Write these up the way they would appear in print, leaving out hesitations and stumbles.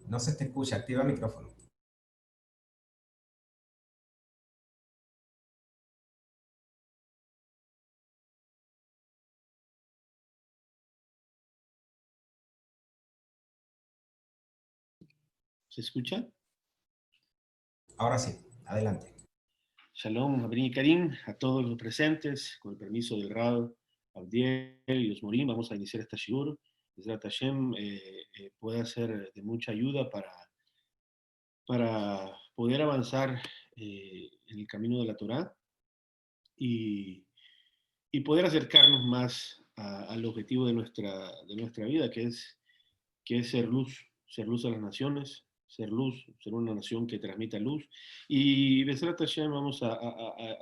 No se te escucha, activa el micrófono. ¿Se escucha? Ahora sí, adelante. Shalom, Abrin y Karim, a todos los presentes, con el permiso del Rab, Abdiel y los Morim, vamos a iniciar esta shiur. Bezrat Hashem puede ser de mucha ayuda para poder avanzar en el camino de la Torá y, y poder acercarnos más al objetivo de nuestra vida, que es ser luz a las naciones, ser luz, ser una nación que transmita luz. Y Besrat Hashem vamos a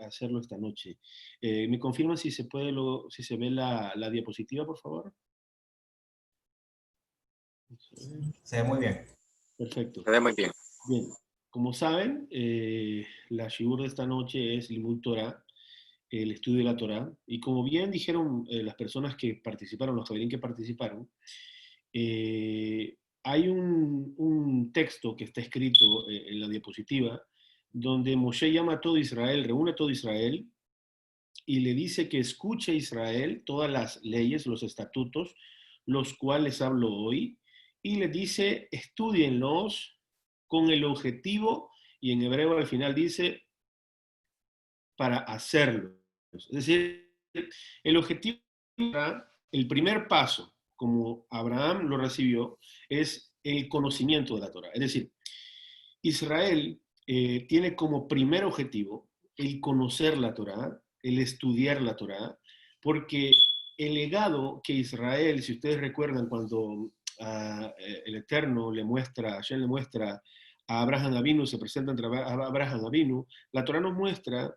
hacerlo esta noche. ¿Me confirman si se puede, si se ve la diapositiva, por favor? Se ve muy bien. Perfecto. Se ve muy bien. Bien, como saben, la shiur de esta noche es Limud Torah, el estudio de la Torah. Y como bien dijeron las personas que participaron, los jabalín que participaron, hay un texto que está escrito en la diapositiva donde Moshe llama a todo Israel, reúne a todo Israel y le dice que escuche a Israel todas las leyes, los estatutos, los cuales hablo hoy, y le dice, estudienlos con el objetivo, y en hebreo al final dice, para hacerlo. Es decir, el objetivo, el primer paso, como Abraham lo recibió, es el conocimiento de la Torah. Es decir, Israel tiene como primer objetivo el conocer la Torah, el estudiar la Torah, porque el legado que Israel, si ustedes recuerdan cuando el Eterno le muestra, Hashem le muestra a Abraham Avinu, se presenta entre Abraham Avinu, la Torah nos muestra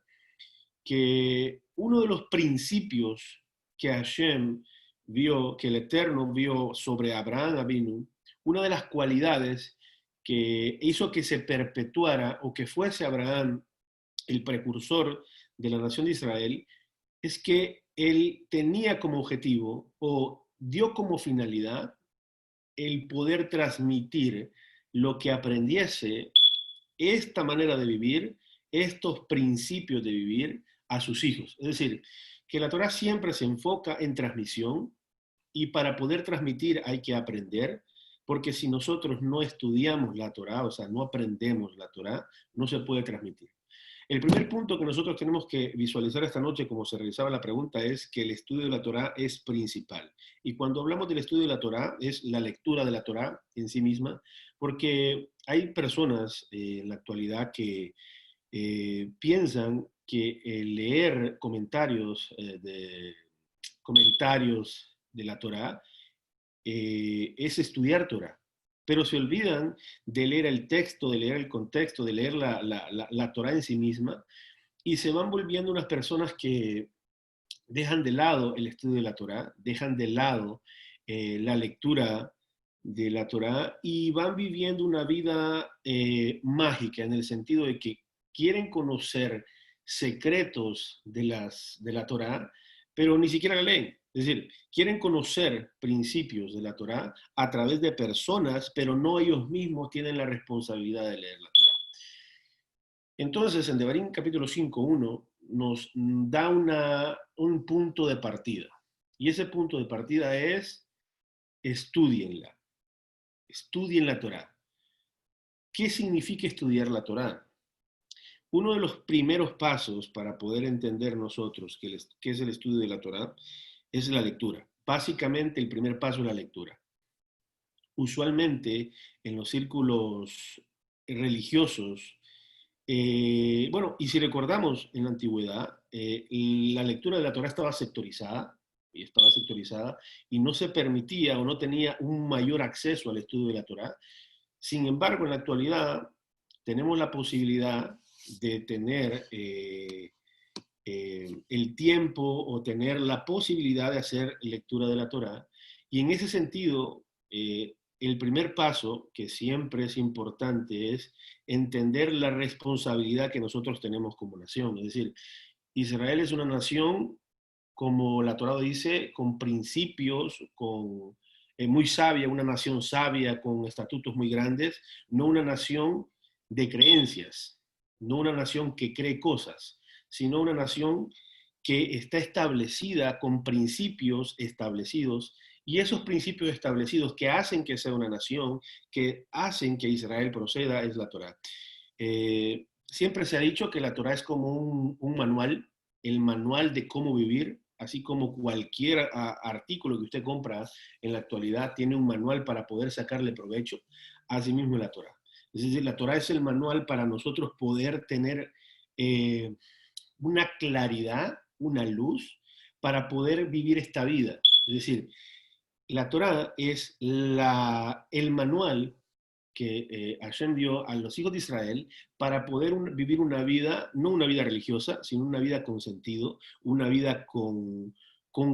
que uno de los principios que Hashem vio, que el Eterno vio sobre Abraham Avinu, una de las cualidades que hizo que se perpetuara o que fuese Abraham el precursor de la nación de Israel, es que él tenía como objetivo o dio como finalidad el poder transmitir lo que aprendiese esta manera de vivir, estos principios de vivir a sus hijos. Es decir, que la Torah siempre se enfoca en transmisión y para poder transmitir hay que aprender, porque si nosotros no estudiamos la Torah, o sea, no aprendemos la Torah, no se puede transmitir. El primer punto que nosotros tenemos que visualizar esta noche, como se realizaba la pregunta, es que el estudio de la Torá es principal. Y cuando hablamos del estudio de la Torá, es la lectura de la Torá en sí misma, porque hay personas en la actualidad que piensan que leer comentarios de la Torá es estudiar Torah, pero se olvidan de leer el texto, de leer el contexto, de leer la Torah en sí misma, y se van volviendo unas personas que dejan de lado el estudio de la Torah, dejan de lado la lectura de la Torah y van viviendo una vida mágica en el sentido de que quieren conocer secretos de la Torah, pero ni siquiera la leen. Es decir, quieren conocer principios de la Torah a través de personas, pero no ellos mismos tienen la responsabilidad de leer la Torah. Entonces, en Devarim capítulo 5.1 nos da un punto de partida. Y ese punto de partida es, estudienla, estudien la Torah. ¿Qué significa estudiar la Torah? Uno de los primeros pasos para poder entender nosotros qué es el estudio de la Torah es la lectura. Básicamente el primer paso es la lectura. Usualmente en los círculos religiosos, bueno, y si recordamos en la antigüedad, la lectura de la Torah estaba sectorizada y no se permitía o no tenía un mayor acceso al estudio de la Torah. Sin embargo, en la actualidad tenemos la posibilidad de tener el tiempo o tener la posibilidad de hacer lectura de la Torah. Y en ese sentido, el primer paso, que siempre es importante, es entender la responsabilidad que nosotros tenemos como nación. Es decir, Israel es una nación, como la Torah dice, con principios, con muy sabia, una nación sabia con estatutos muy grandes, no una nación de creencias, no una nación que cree cosas, sino una nación que está establecida con principios establecidos, y esos principios establecidos que hacen que sea una nación, que hacen que Israel proceda, es la Torá. Siempre se ha dicho que la Torá es como un manual, el manual de cómo vivir, así como cualquier artículo que usted compra en la actualidad tiene un manual para poder sacarle provecho, así mismo la Torá. Es decir, la Torá es el manual para nosotros poder tener una claridad, una luz, para poder vivir esta vida. Es decir, la Torá es el manual que Hashem dio a los hijos de Israel para poder vivir una vida, no una vida religiosa, sino una vida con sentido, una vida con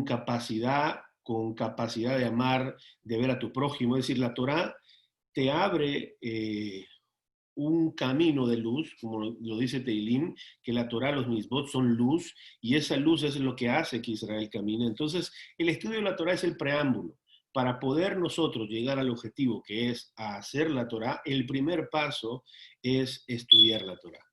capacidad de amar, de ver a tu prójimo. Es decir, la Torá te abre un camino de luz, como lo dice Teilim, que la Torá, los misbot son luz, y esa luz es lo que hace que Israel camine. Entonces, el estudio de la Torá es el preámbulo. Para poder nosotros llegar al objetivo que es hacer la Torá, el primer paso es estudiar la Torá.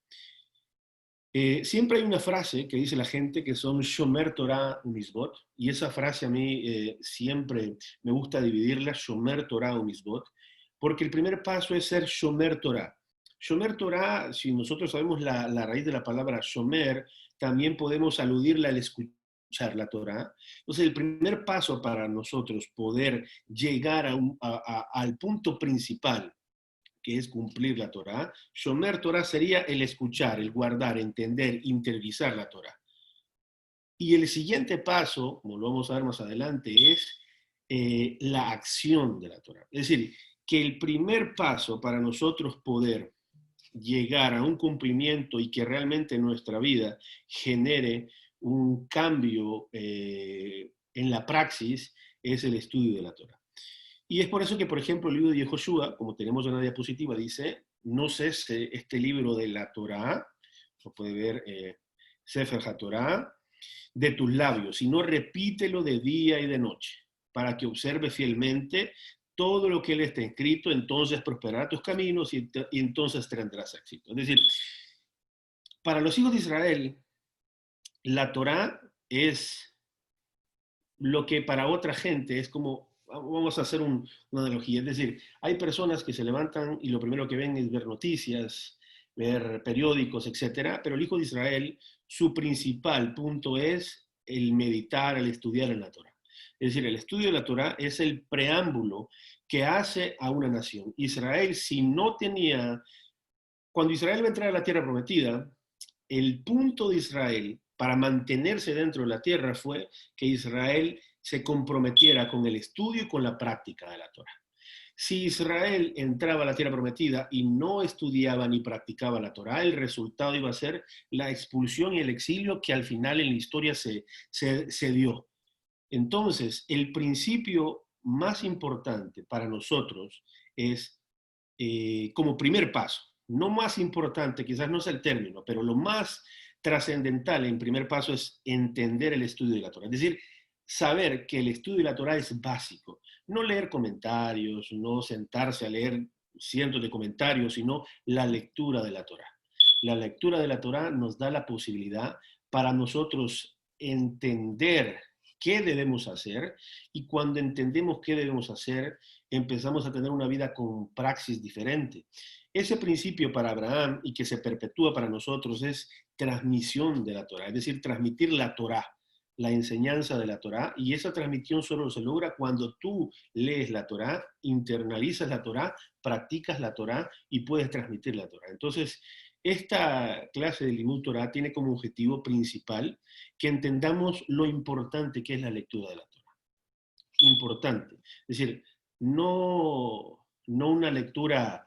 Siempre hay una frase que dice la gente que son Shomer Torah Umisbot, y esa frase a mí siempre me gusta dividirla, Shomer Torah Umisbot, porque el primer paso es ser Shomer Torah. Shomer Torah, si nosotros sabemos la raíz de la palabra Shomer, también podemos aludirla al escuchar la Torah. Entonces, el primer paso para nosotros poder llegar al punto principal, que es cumplir la Torah, Shomer Torah sería el escuchar, el guardar, entender, interiorizar la Torah. Y el siguiente paso, como lo vamos a ver más adelante, es la acción de la Torah. Es decir, que el primer paso para nosotros poder llegar a un cumplimiento y que realmente nuestra vida genere un cambio en la praxis es el estudio de la Torah. Y es por eso que, por ejemplo, el libro de Yehoshua, como tenemos en la diapositiva, dice, no cese este libro de la Torah, lo puede ver Sefer HaTorah, de tus labios, sino repítelo de día y de noche, para que observe fielmente todo lo que él está escrito, entonces prosperará tus caminos y entonces tendrás éxito. Es decir, para los hijos de Israel, la Torah es lo que para otra gente es como, vamos a hacer una analogía, es decir, hay personas que se levantan y lo primero que ven es ver noticias, ver periódicos, etcétera, pero el hijo de Israel, su principal punto es el meditar, el estudiar en la Torah. Es decir, el estudio de la Torah es el preámbulo que hace a una nación. Israel, si no tenía, cuando Israel va a entrar a la tierra prometida, el punto de Israel para mantenerse dentro de la tierra fue que Israel se comprometiera con el estudio y con la práctica de la Torah. Si Israel entraba a la tierra prometida y no estudiaba ni practicaba la Torah, el resultado iba a ser la expulsión y el exilio que al final en la historia se dio. Entonces, el principio más importante para nosotros es como primer paso, no más importante, quizás no es el término, pero lo más trascendental en primer paso es entender el estudio de la Torah. Es decir, saber que el estudio de la Torah es básico. No leer comentarios, no sentarse a leer cientos de comentarios, sino la lectura de la Torah. La lectura de la Torah nos da la posibilidad para nosotros entender qué debemos hacer, y cuando entendemos qué debemos hacer, empezamos a tener una vida con praxis diferente. Ese principio para Abraham y que se perpetúa para nosotros es transmisión de la Torah, es decir, transmitir la Torah, la enseñanza de la Torah, y esa transmisión solo se logra cuando tú lees la Torah, internalizas la Torah, practicas la Torah y puedes transmitir la Torah. Entonces, esta clase de Limud Torah tiene como objetivo principal que entendamos lo importante que es la lectura de la Torah. Importante. Es decir, no una lectura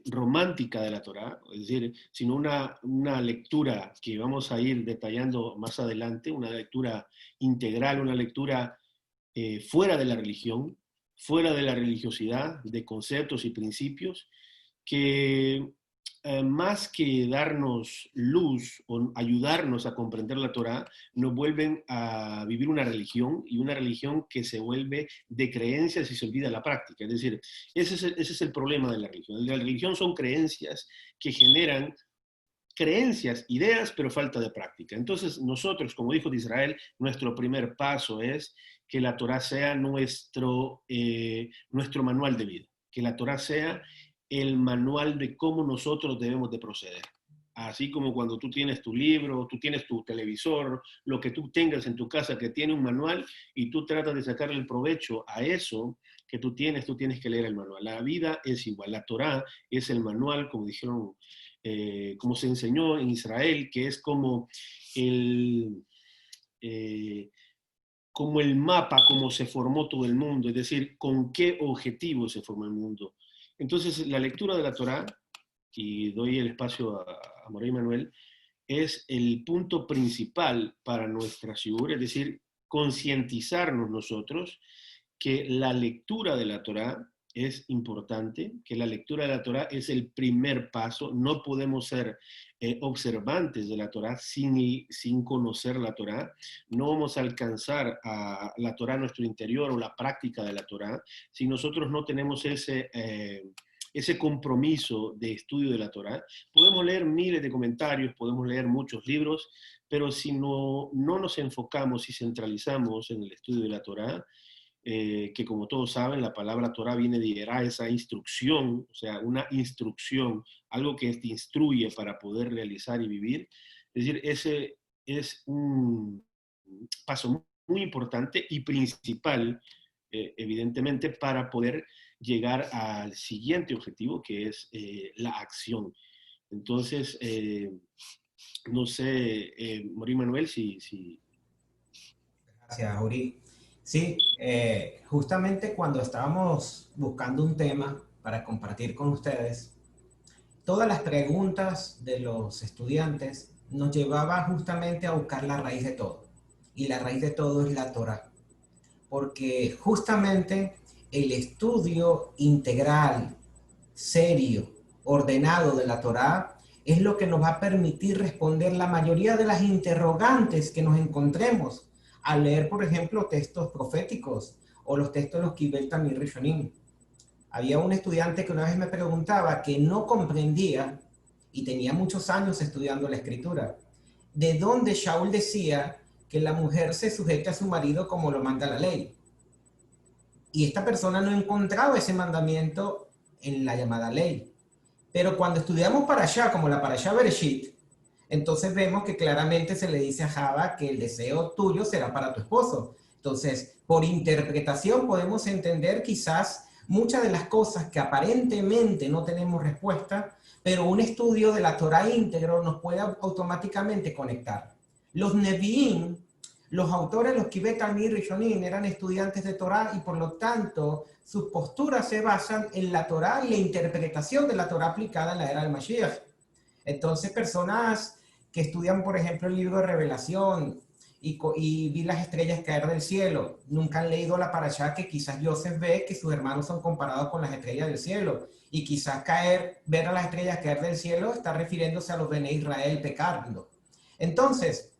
romántica de la Torah, es decir, sino una lectura que vamos a ir detallando más adelante, una lectura integral, una lectura fuera de la religión, fuera de la religiosidad, de conceptos y principios, que más que darnos luz o ayudarnos a comprender la Torá, nos vuelven a vivir una religión, y una religión que se vuelve de creencias y se olvida la práctica. Es decir, ese es el problema de la religión. La religión son creencias que generan creencias, ideas, pero falta de práctica. Entonces, nosotros, como dijo de Israel, nuestro primer paso es que la Torá sea nuestro manual de vida, que la Torá sea el manual de cómo nosotros debemos de proceder. Así como cuando tú tienes tu libro, tú tienes tu televisor, lo que tú tengas en tu casa que tiene un manual y tú tratas de sacarle el provecho a eso que tú tienes que leer el manual. La vida es igual, la Torá es el manual, como dijeron, como se enseñó en Israel, que es eh, como el mapa, como se formó todo el mundo, es decir, con qué objetivo se formó el mundo. Entonces, la lectura de la Torá, y doy el espacio a Morey Manuel, es el punto principal para nuestra shiur, es decir, concientizarnos nosotros que la lectura de la Torá es importante, que la lectura de la Torá es el primer paso. No podemos ser observantes de la Torá sin conocer la Torá. No vamos a alcanzar a la Torá en nuestro interior o la práctica de la Torá si nosotros no tenemos ese compromiso de estudio de la Torá. Podemos leer miles de comentarios, podemos leer muchos libros, pero si no nos enfocamos y centralizamos en el estudio de la Torá, que como todos saben, la palabra Torah viene de Yerá, esa instrucción, o sea, una instrucción, algo que te instruye para poder realizar y vivir. Es decir, ese es un paso muy importante y principal, evidentemente, para poder llegar al siguiente objetivo, que es la acción. Entonces, no sé, Morí Manuel, si... Gracias, Uri. Sí, justamente cuando estábamos buscando un tema para compartir con ustedes, todas las preguntas de los estudiantes nos llevaban justamente a buscar la raíz de todo. Y la raíz de todo es la Torá. Porque justamente el estudio integral, serio, ordenado de la Torá es lo que nos va a permitir responder la mayoría de las interrogantes que nos encontremos al leer, por ejemplo, textos proféticos o los textos de los Kibel Tamir Rishonim. Había un estudiante que una vez me preguntaba que no comprendía, y tenía muchos años estudiando la escritura, de dónde Shaul decía que la mujer se sujeta a su marido como lo manda la ley. Y esta persona no encontraba ese mandamiento en la llamada ley. Pero cuando estudiamos Parashá, como la Parashá Bereshit, entonces vemos que claramente se le dice a Java que el deseo tuyo será para tu esposo. Entonces, por interpretación podemos entender quizás muchas de las cosas que aparentemente no tenemos respuesta, pero un estudio de la Torah íntegro nos puede automáticamente conectar. Los Nevi'im, los autores, los Kibet Tamir Rishonim, eran estudiantes de Torah y por lo tanto sus posturas se basan en la Torah y la interpretación de la Torah aplicada en la era del Mashiach. Entonces, personas que estudian, por ejemplo, el libro de Revelación y vi las estrellas caer del cielo, nunca han leído la parashá que quizás Joseph ve que sus hermanos son comparados con las estrellas del cielo, y quizás ver a las estrellas caer del cielo está refiriéndose a los Bene Israel pecando. Entonces,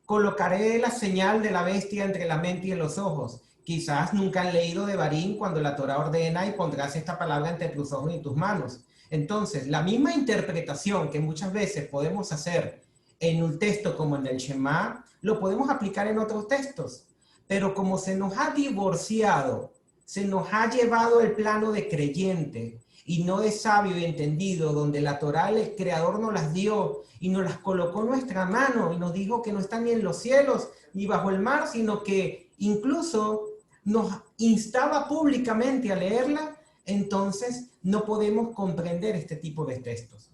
colocaré la señal de la bestia entre la mente y los ojos. Quizás nunca han leído de Barín cuando la Torah ordena y pondrás esta palabra entre tus ojos y tus manos. Entonces, la misma interpretación que muchas veces podemos hacer en un texto como en el Shema, lo podemos aplicar en otros textos. Pero como se nos ha divorciado, se nos ha llevado el plano de creyente y no de sabio y entendido, donde la Torah, el Creador nos las dio y nos las colocó en nuestra mano y nos dijo que no están ni en los cielos ni bajo el mar, sino que incluso nos instaba públicamente a leerla. Entonces no podemos comprender este tipo de textos.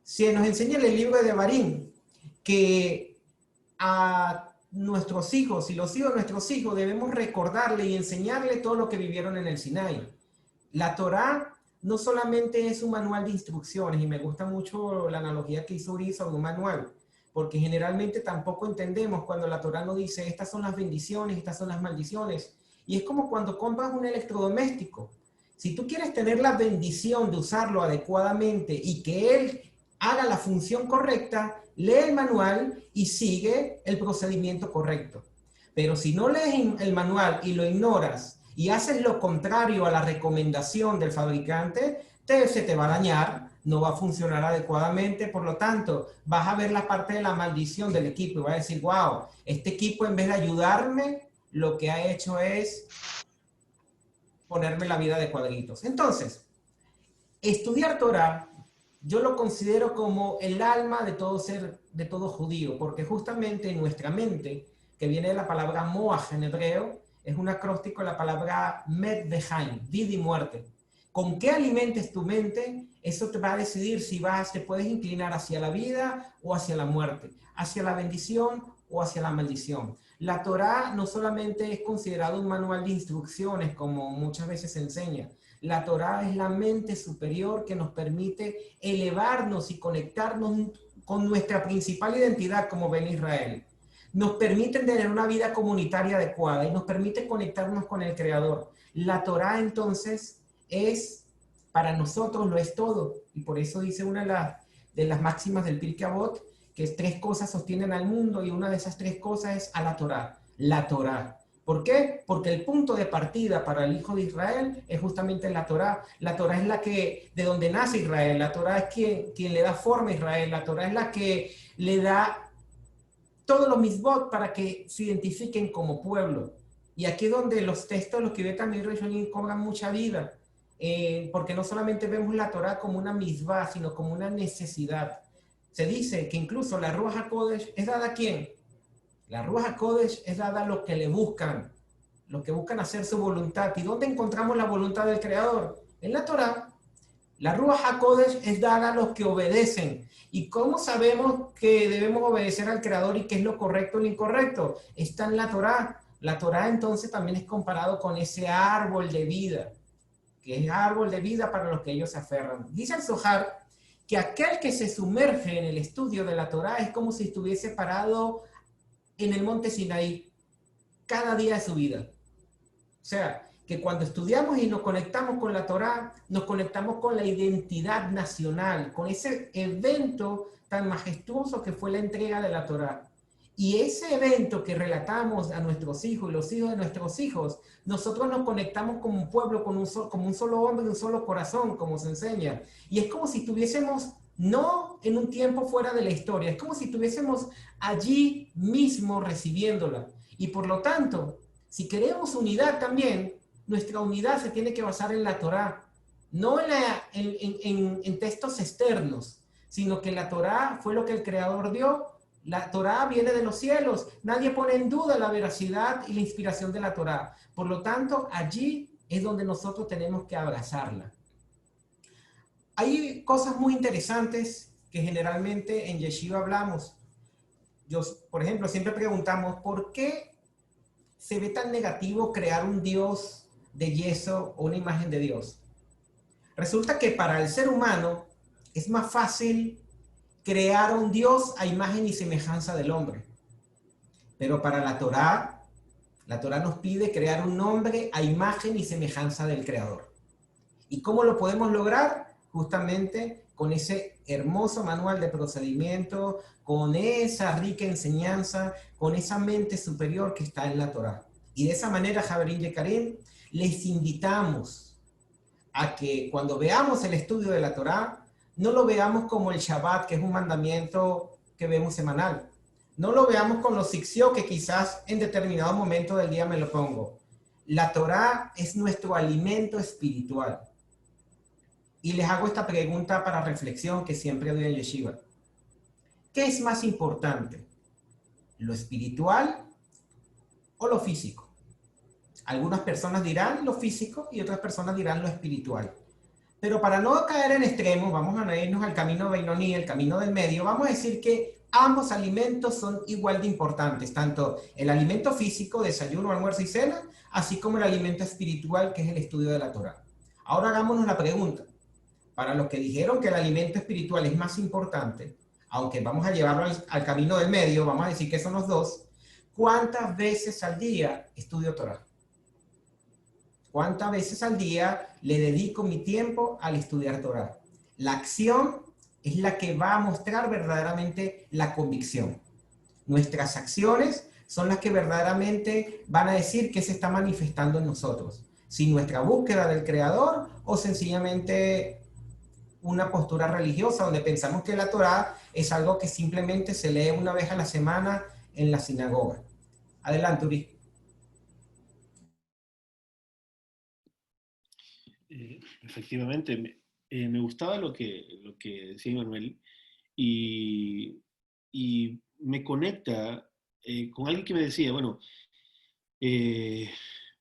Se nos enseña en el libro de Devarim que a nuestros hijos y los hijos de nuestros hijos debemos recordarle y enseñarle todo lo que vivieron en el Sinai. La Torá no solamente es un manual de instrucciones, y me gusta mucho la analogía que hizo Uri sobre un manual, porque generalmente tampoco entendemos cuando la Torá nos dice estas son las bendiciones, estas son las maldiciones, y es como cuando compras un electrodoméstico. Si tú quieres tener la bendición de usarlo adecuadamente y que él haga la función correcta, lee el manual y sigue el procedimiento correcto. Pero si no lees el manual y lo ignoras y haces lo contrario a la recomendación del fabricante, se te va a dañar, no va a funcionar adecuadamente, por lo tanto, vas a ver la parte de la maldición del equipo y vas a decir, wow, este equipo en vez de ayudarme, lo que ha hecho es ponerme la vida de cuadritos. Entonces, estudiar Torah, yo lo considero como el alma de todo ser, de todo judío, porque justamente en nuestra mente, que viene de la palabra moaj en hebreo, es un acróstico de la palabra met behaim, vida y muerte. Con qué alimentes tu mente, eso te va a decidir si te puedes inclinar hacia la vida o hacia la muerte, hacia la bendición o hacia la maldición. La Torá no solamente es considerado un manual de instrucciones, como muchas veces se enseña. La Torá es la mente superior que nos permite elevarnos y conectarnos con nuestra principal identidad como Ben Israel. Nos permite tener una vida comunitaria adecuada y nos permite conectarnos con el Creador. La Torá entonces es, para nosotros lo es todo. Y por eso dice una de las máximas del Pirkei Avot, que tres cosas sostienen al mundo y una de esas tres cosas es a la Torá. La Torá. ¿Por qué? Porque el punto de partida para el hijo de Israel es justamente la Torá. La Torá es la que, de donde nace Israel. La Torá es quien le da forma a Israel. La Torá es la que le da todos los misbot para que se identifiquen como pueblo. Y aquí es donde los textos, los que ve también Rishonim, cobran mucha vida. Porque no solamente vemos la Torá como una misbah, sino como una necesidad. Se dice que incluso la Ruach HaKodesh es dada a ¿quién? La Ruach HaKodesh es dada a los que le buscan, los que buscan hacer su voluntad. ¿Y dónde encontramos la voluntad del Creador? En la Torá. La Ruach HaKodesh es dada a los que obedecen. ¿Y cómo sabemos que debemos obedecer al Creador y qué es lo correcto o lo incorrecto? Está en la Torá. La Torá entonces también es comparado con ese árbol de vida, que es árbol de vida para los que ellos se aferran. Dice el Zohar que aquel que se sumerge en el estudio de la Torá es como si estuviese parado en el monte Sinaí cada día de su vida. O sea, que cuando estudiamos y nos conectamos con la Torá, nos conectamos con la identidad nacional, con ese evento tan majestuoso que fue la entrega de la Torá. Y ese evento que relatamos a nuestros hijos y los hijos de nuestros hijos, nosotros nos conectamos como un pueblo, como un solo hombre y un solo corazón, como se enseña. Y es como si estuviésemos no en un tiempo fuera de la historia, es como si estuviésemos allí mismo recibiéndola. Y por lo tanto, si queremos unidad también, nuestra unidad se tiene que basar en la Torá, no en textos externos, sino que la Torá fue lo que el Creador dio. La Torá viene de los cielos. Nadie pone en duda la veracidad y la inspiración de la Torá. Por lo tanto, allí es donde nosotros tenemos que abrazarla. Hay cosas muy interesantes que generalmente en Yeshiva hablamos. Por ejemplo, siempre preguntamos, ¿por qué se ve tan negativo crear un Dios de yeso o una imagen de Dios? Resulta que para el ser humano es más fácil crear un Dios a imagen y semejanza del hombre. Pero para la Torá nos pide crear un hombre a imagen y semejanza del Creador. ¿Y cómo lo podemos lograr? Justamente con ese hermoso manual de procedimiento, con esa rica enseñanza, con esa mente superior que está en la Torá. Y de esa manera, Javerín y Karim, les invitamos a que cuando veamos el estudio de la Torá, no lo veamos como el Shabbat, que es un mandamiento que vemos semanal. No lo veamos con los siksio, que quizás en determinado momento del día me lo pongo. La Torá es nuestro alimento espiritual. Y les hago esta pregunta para reflexión que siempre doy en Yeshiva. ¿Qué es más importante? ¿Lo espiritual o lo físico? Algunas personas dirán lo físico y otras personas dirán lo espiritual. Pero para no caer en extremos, vamos a irnos al camino Beinoní, el camino del medio, vamos a decir que ambos alimentos son igual de importantes, tanto el alimento físico, desayuno, almuerzo y cena, así como el alimento espiritual, que es el estudio de la Torá. Ahora hagámonos la pregunta. Para los que dijeron que el alimento espiritual es más importante, aunque vamos a llevarlo al camino del medio, vamos a decir que son los dos, ¿cuántas veces al día estudio Torá? ¿Cuántas veces al día le dedico mi tiempo al estudiar Torah? La acción es la que va a mostrar verdaderamente la convicción. Nuestras acciones son las que verdaderamente van a decir qué se está manifestando en nosotros. Si nuestra búsqueda del Creador o sencillamente una postura religiosa donde pensamos que la Torá es algo que simplemente se lee una vez a la semana en la sinagoga. Adelante, Uri. Efectivamente, me gustaba lo que decía Manuel y, y me conecta con alguien que me decía, bueno, eh,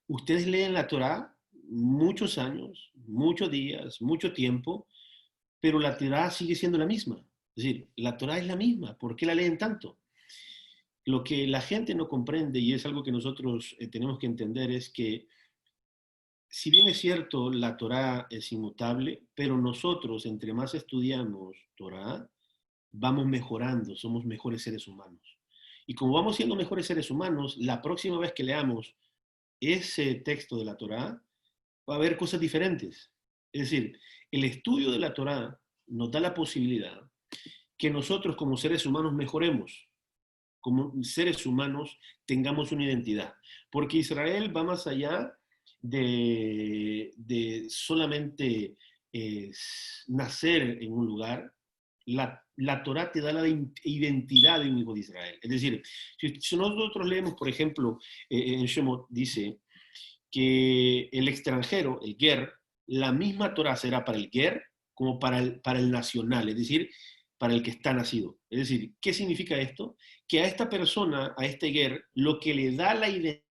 ustedes leen la Torá muchos años, muchos días, mucho tiempo, pero la Torá sigue siendo la misma. Es decir, la Torá es la misma, ¿por qué la leen tanto? Lo que la gente no comprende, y es algo que nosotros tenemos que entender, es que si bien es cierto, la Torá es inmutable, pero nosotros, entre más estudiamos Torá, vamos mejorando, somos mejores seres humanos. Y como vamos siendo mejores seres humanos, la próxima vez que leamos ese texto de la Torá, va a haber cosas diferentes. Es decir, el estudio de la Torá nos da la posibilidad que nosotros como seres humanos mejoremos, como seres humanos tengamos una identidad. Porque Israel va más allá de solamente nacer en un lugar. La Torá te da la identidad de un hijo de Israel. Es decir, si nosotros leemos, por ejemplo, en Shemot dice que el extranjero, el ger, la misma Torah será para el ger como para el nacional, es decir, para el que está nacido. Es decir, ¿qué significa esto? Que a esta persona, a este ger, lo que le da la identidad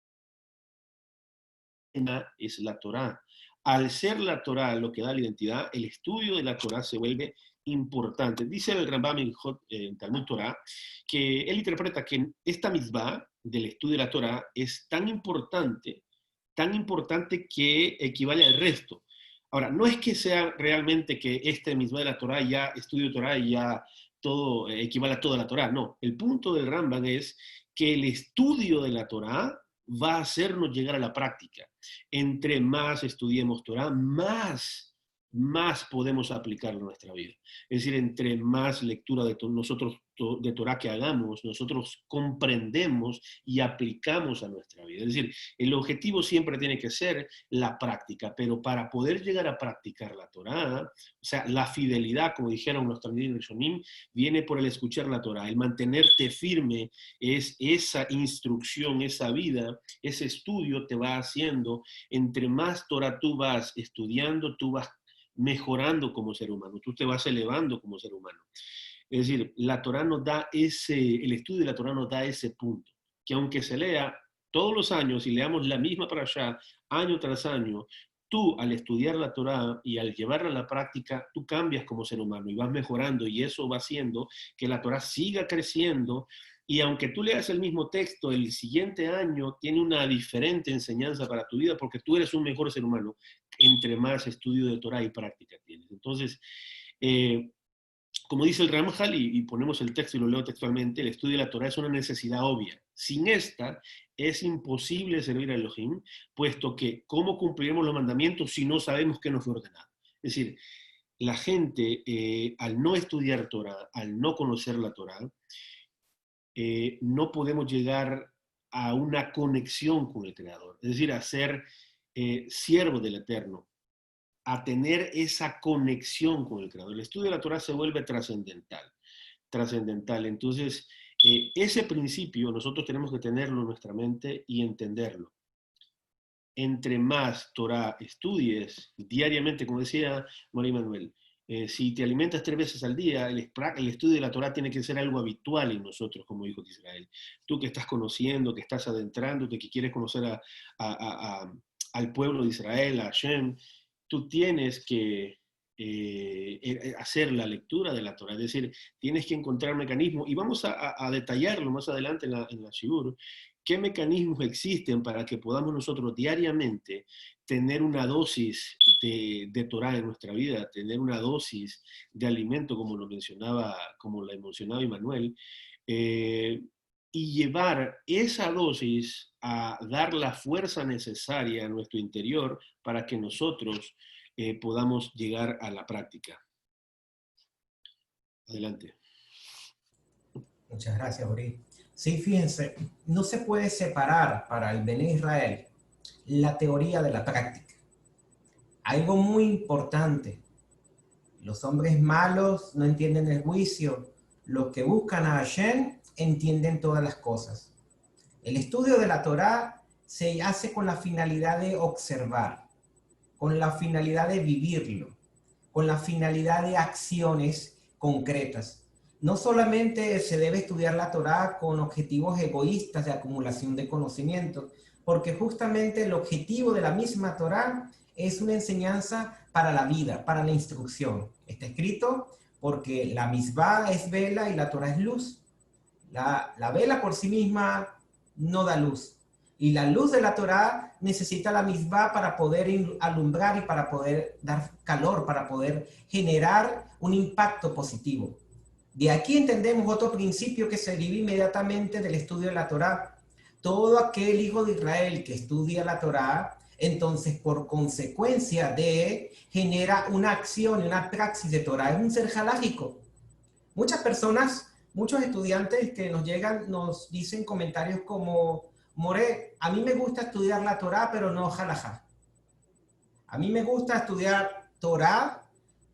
es la Torah. Al ser la Torah lo que da la identidad, el estudio de la Torah se vuelve importante. Dice el Rambam en Talmud Torah que él interpreta que esta mitzvah del estudio de la Torah es tan importante que equivale al resto. Ahora, no es que sea realmente que este mitzvah de la Torah ya, estudio Torah y ya todo equivale a toda la Torah. No, el punto del Rambam es que el estudio de la Torah va a hacernos llegar a la práctica. Entre más estudiemos Torah, más podemos aplicarlo en nuestra vida. Es decir, entre más lectura de nosotros de Torah que hagamos, nosotros comprendemos y aplicamos a nuestra vida. Es decir, el objetivo siempre tiene que ser la práctica, pero para poder llegar a practicar la Torah, o sea, la fidelidad, como dijeron los Talmidim Rishonim, viene por el escuchar la Torah. El mantenerte firme es esa instrucción, esa vida, ese estudio te va haciendo, entre más Torah tú vas estudiando, tú vas mejorando como ser humano, tú te vas elevando como ser humano. Es decir, la Torah nos da el estudio de la Torah nos da ese punto, que aunque se lea todos los años y leamos la misma parashá año tras año, tú al estudiar la Torah y al llevarla a la práctica, tú cambias como ser humano y vas mejorando y eso va haciendo que la Torah siga creciendo y aunque tú leas el mismo texto, el siguiente año tiene una diferente enseñanza para tu vida porque tú eres un mejor ser humano entre más estudio de Torah y práctica tienes. Entonces, eh, como dice el Ramjal, y ponemos el texto y lo leo textualmente, el estudio de la Torah es una necesidad obvia. Sin esta, es imposible servir a Elohim, puesto que ¿cómo cumpliremos los mandamientos si no sabemos qué nos fue ordenado? Es decir, la gente, al no estudiar Torah, al no conocer la Torah, no podemos llegar a una conexión con el Creador, es decir, a ser siervos del Eterno, a tener esa conexión con el Creador. El estudio de la Torah se vuelve trascendental. Entonces, ese principio nosotros tenemos que tenerlo en nuestra mente y entenderlo. Entre más Torah estudies diariamente, como decía María Manuel, si te alimentas 3 veces al día, el estudio de la Torah tiene que ser algo habitual en nosotros como hijos de Israel. Tú que estás conociendo, que estás adentrándote, que quieres conocer al pueblo de Israel, a Hashem, tú tienes que hacer la lectura de la Torah, es decir, tienes que encontrar mecanismos, y vamos a detallarlo más adelante en la Shibur, qué mecanismos existen para que podamos nosotros diariamente tener una dosis de Torah en nuestra vida, tener una dosis de alimento, como lo mencionaba Emmanuel, y llevar esa dosis a dar la fuerza necesaria a nuestro interior para que nosotros podamos llegar a la práctica. Adelante. Muchas gracias, Uri. Sí, fíjense, no se puede separar para el Bene Israel la teoría de la práctica. Algo muy importante: los hombres malos no entienden el juicio, los que buscan a Hashem entienden todas las cosas. El estudio de la Torá se hace con la finalidad de observar, con la finalidad de vivirlo, con la finalidad de acciones concretas. No solamente se debe estudiar la Torá con objetivos egoístas de acumulación de conocimientos, porque justamente el objetivo de la misma Torá es una enseñanza para la vida, para la instrucción. Está escrito porque la misbah es vela y la Torá es luz. La vela por sí misma no da luz. Y la luz de la Torá necesita la misbah para poder alumbrar y para poder dar calor, para poder generar un impacto positivo. De aquí entendemos otro principio que se deriva inmediatamente del estudio de la Torá. Todo aquel hijo de Israel que estudia la Torá, entonces por consecuencia genera una acción y una praxis de Torá. Es un ser halágico. Muchas personas, muchos estudiantes que nos llegan nos dicen comentarios como: More, a mí me gusta estudiar la Torá, pero no halajá. A mí me gusta estudiar Torá,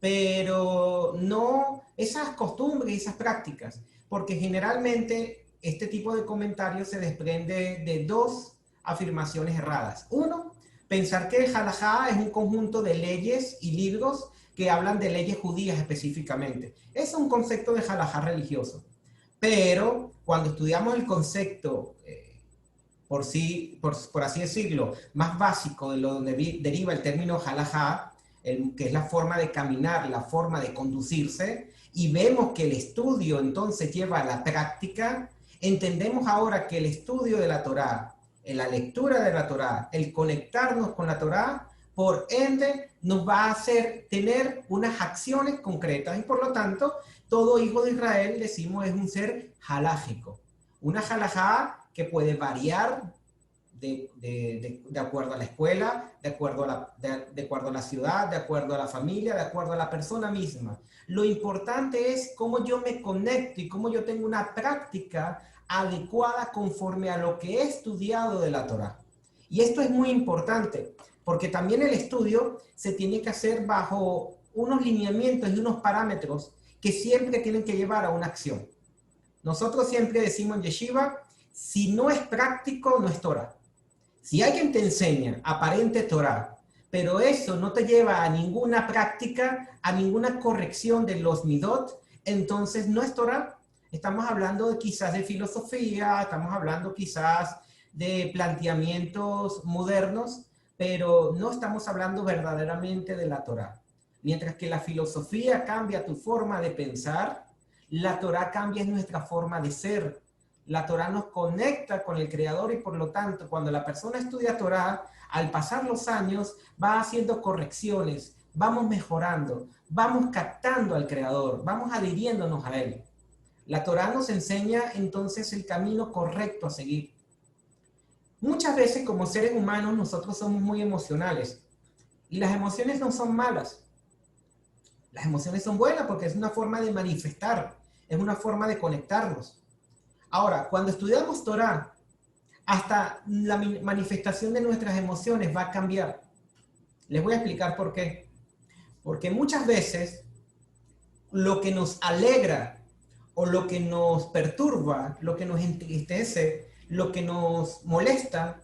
pero no esas costumbres y esas prácticas, porque generalmente este tipo de comentarios se desprende de dos afirmaciones erradas. Uno, pensar que el halajá es un conjunto de leyes y libros que hablan de leyes judías específicamente. Es un concepto de halajá religioso. Pero cuando estudiamos el concepto, por así decirlo, más básico de lo donde deriva el término halajá, que es la forma de caminar, la forma de conducirse, y vemos que el estudio entonces lleva a la práctica, entendemos ahora que el estudio de la Torá, la lectura de la Torá, el conectarnos con la Torá, por ende nos va a hacer tener unas acciones concretas, y por lo tanto todo hijo de Israel, decimos, es un ser halágico. Una halajá que puede variar de acuerdo a la escuela, de acuerdo a la ciudad, de acuerdo a la familia, de acuerdo a la persona misma. Lo importante es cómo yo me conecto y cómo yo tengo una práctica adecuada conforme a lo que he estudiado de la Torá. Y esto es muy importante, porque también el estudio se tiene que hacer bajo unos lineamientos y unos parámetros que siempre tienen que llevar a una acción. Nosotros siempre decimos en Yeshiva: si no es práctico, no es Torah. Si alguien te enseña aparente Torah, pero eso no te lleva a ninguna práctica, a ninguna corrección de los midot, entonces no es Torah. Estamos hablando quizás de filosofía, estamos hablando quizás de planteamientos modernos, pero no estamos hablando verdaderamente de la Torah. Mientras que la filosofía cambia tu forma de pensar, la Torá cambia nuestra forma de ser. La Torá nos conecta con el Creador y por lo tanto, cuando la persona estudia Torá, al pasar los años, va haciendo correcciones, vamos mejorando, vamos captando al Creador, vamos adhiriéndonos a Él. La Torá nos enseña entonces el camino correcto a seguir. Muchas veces como seres humanos nosotros somos muy emocionales y las emociones no son malas. Las emociones son buenas porque es una forma de manifestar, es una forma de conectarnos. Ahora, cuando estudiamos Torá, hasta la manifestación de nuestras emociones va a cambiar. Les voy a explicar por qué. Porque muchas veces lo que nos alegra o lo que nos perturba, lo que nos entristece, lo que nos molesta,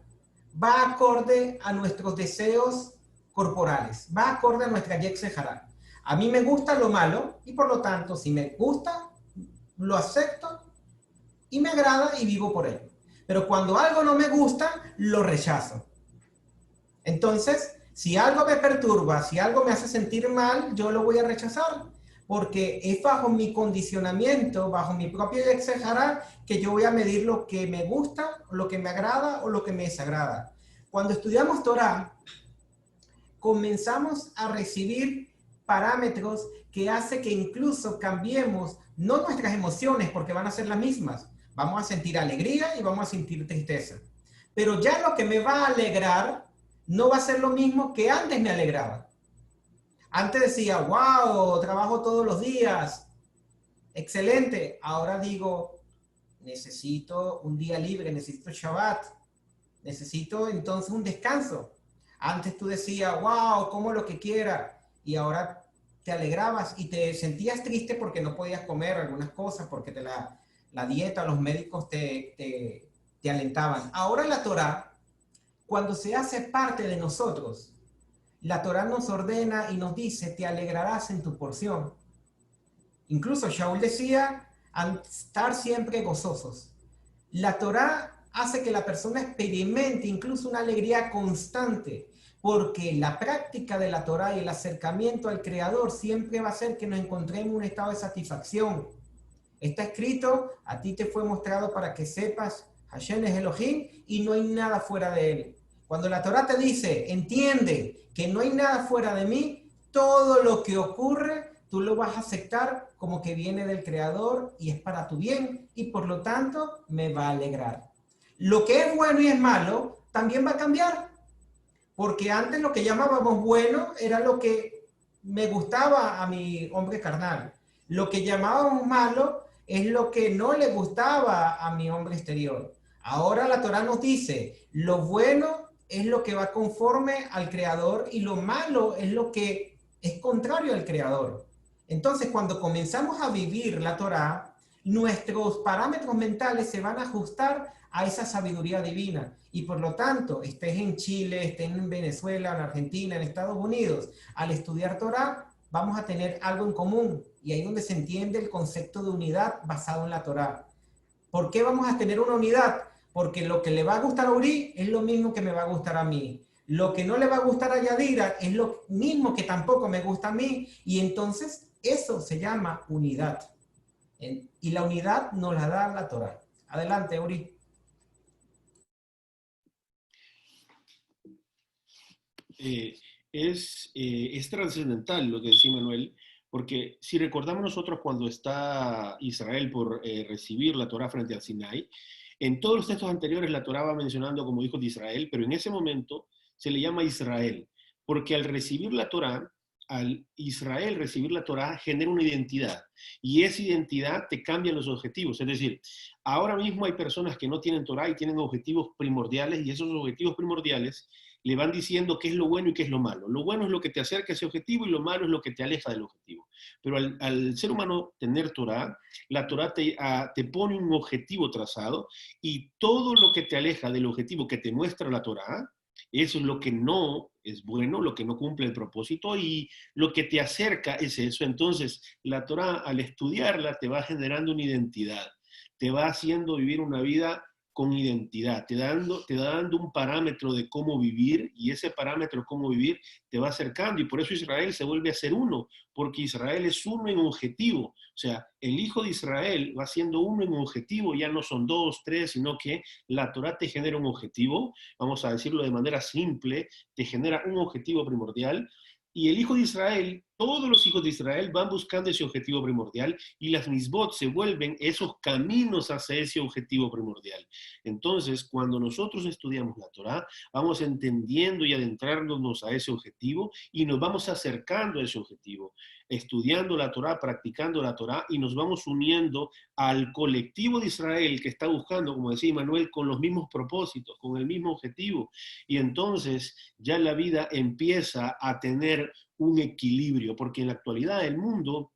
va acorde a nuestros deseos corporales, va acorde a nuestra Yetzer Hará. A mí me gusta lo malo y por lo tanto, si me gusta, lo acepto y me agrada y vivo por ello. Pero cuando algo no me gusta, lo rechazo. Entonces, si algo me perturba, si algo me hace sentir mal, yo lo voy a rechazar. Porque es bajo mi condicionamiento, bajo mi propio Yetzer Hará, que yo voy a medir lo que me gusta, lo que me agrada o lo que me desagrada. Cuando estudiamos Torá, comenzamos a recibir parámetros que hace que incluso cambiemos, no nuestras emociones, porque van a ser las mismas, Vamos a sentir alegría y vamos a sentir tristeza. Pero ya lo que me va a alegrar no va a ser lo mismo que antes me alegraba. Antes decía, wow, trabajo todos los días, excelente. Ahora digo, necesito un día libre, necesito Shabbat, necesito entonces un descanso. Antes tú decías, wow, como lo que quiera, y ahora te alegrabas y te sentías triste porque no podías comer algunas cosas, porque la dieta, los médicos te alentaban. Ahora la Torá, cuando se hace parte de nosotros, la Torá nos ordena y nos dice, te alegrarás en tu porción. Incluso Shaul decía, estar siempre gozosos. La Torá hace que la persona experimente incluso una alegría constante, porque la práctica de la Torá y el acercamiento al Creador siempre va a hacer que nos encontremos en un estado de satisfacción. Está escrito, a ti te fue mostrado para que sepas, Hashem es Elohim y no hay nada fuera de él. Cuando la Torá te dice, entiende que no hay nada fuera de mí, todo lo que ocurre, tú lo vas a aceptar como que viene del Creador y es para tu bien y por lo tanto me va a alegrar. Lo que es bueno y es malo también va a cambiar, porque antes lo que llamábamos bueno era lo que me gustaba a mi hombre carnal. Lo que llamábamos malo es lo que no le gustaba a mi hombre exterior. Ahora la Torá nos dice, lo bueno es lo que va conforme al Creador y lo malo es lo que es contrario al Creador. Entonces, cuando comenzamos a vivir la Torá, nuestros parámetros mentales se van a ajustar a esa sabiduría divina. Y por lo tanto, estés en Chile, estés en Venezuela, en Argentina, en Estados Unidos, al estudiar Torá, vamos a tener algo en común. Y ahí es donde se entiende el concepto de unidad basado en la Torá. ¿Por qué vamos a tener una unidad? Porque lo que le va a gustar a Uri es lo mismo que me va a gustar a mí. Lo que no le va a gustar a Yadira es lo mismo que tampoco me gusta a mí. Y entonces eso se llama unidad. Y la unidad nos la da la Torá. Adelante, Uri. Es trascendental lo que decía Manuel, porque si recordamos nosotros cuando está Israel por recibir la Torá frente al Sinai, en todos los textos anteriores la Torá va mencionando como hijos de Israel, pero en ese momento se le llama Israel, porque al recibir la Torá, al Israel recibir la Torá genera una identidad, y esa identidad te cambia los objetivos, es decir, ahora mismo hay personas que no tienen Torá y tienen objetivos primordiales, y esos objetivos primordiales le van diciendo qué es lo bueno y qué es lo malo. Lo bueno es lo que te acerca a ese objetivo y lo malo es lo que te aleja del objetivo. Pero al ser humano tener Torah, la Torah te pone un objetivo trazado y todo lo que te aleja del objetivo que te muestra la Torah, eso es lo que no es bueno, lo que no cumple el propósito y lo que te acerca es eso. Entonces, la Torah al estudiarla te va generando una identidad, te va haciendo vivir una vida con identidad, te va dando un parámetro de cómo vivir y ese parámetro de cómo vivir te va acercando y por eso Israel se vuelve a ser uno, porque Israel es uno en objetivo, o sea, el hijo de Israel va siendo uno en objetivo, ya no son dos, tres, sino que la Torah te genera un objetivo, vamos a decirlo de manera simple, te genera un objetivo primordial y el hijo de Israel, todos los hijos de Israel van buscando ese objetivo primordial y las misbot se vuelven esos caminos hacia ese objetivo primordial. Entonces, cuando nosotros estudiamos la Torá, vamos entendiendo y adentrándonos a ese objetivo y nos vamos acercando a ese objetivo, estudiando la Torá, practicando la Torá y nos vamos uniendo al colectivo de Israel que está buscando, como decía Manuel, con los mismos propósitos, con el mismo objetivo. Y entonces ya la vida empieza a tener un equilibrio, porque en la actualidad el mundo,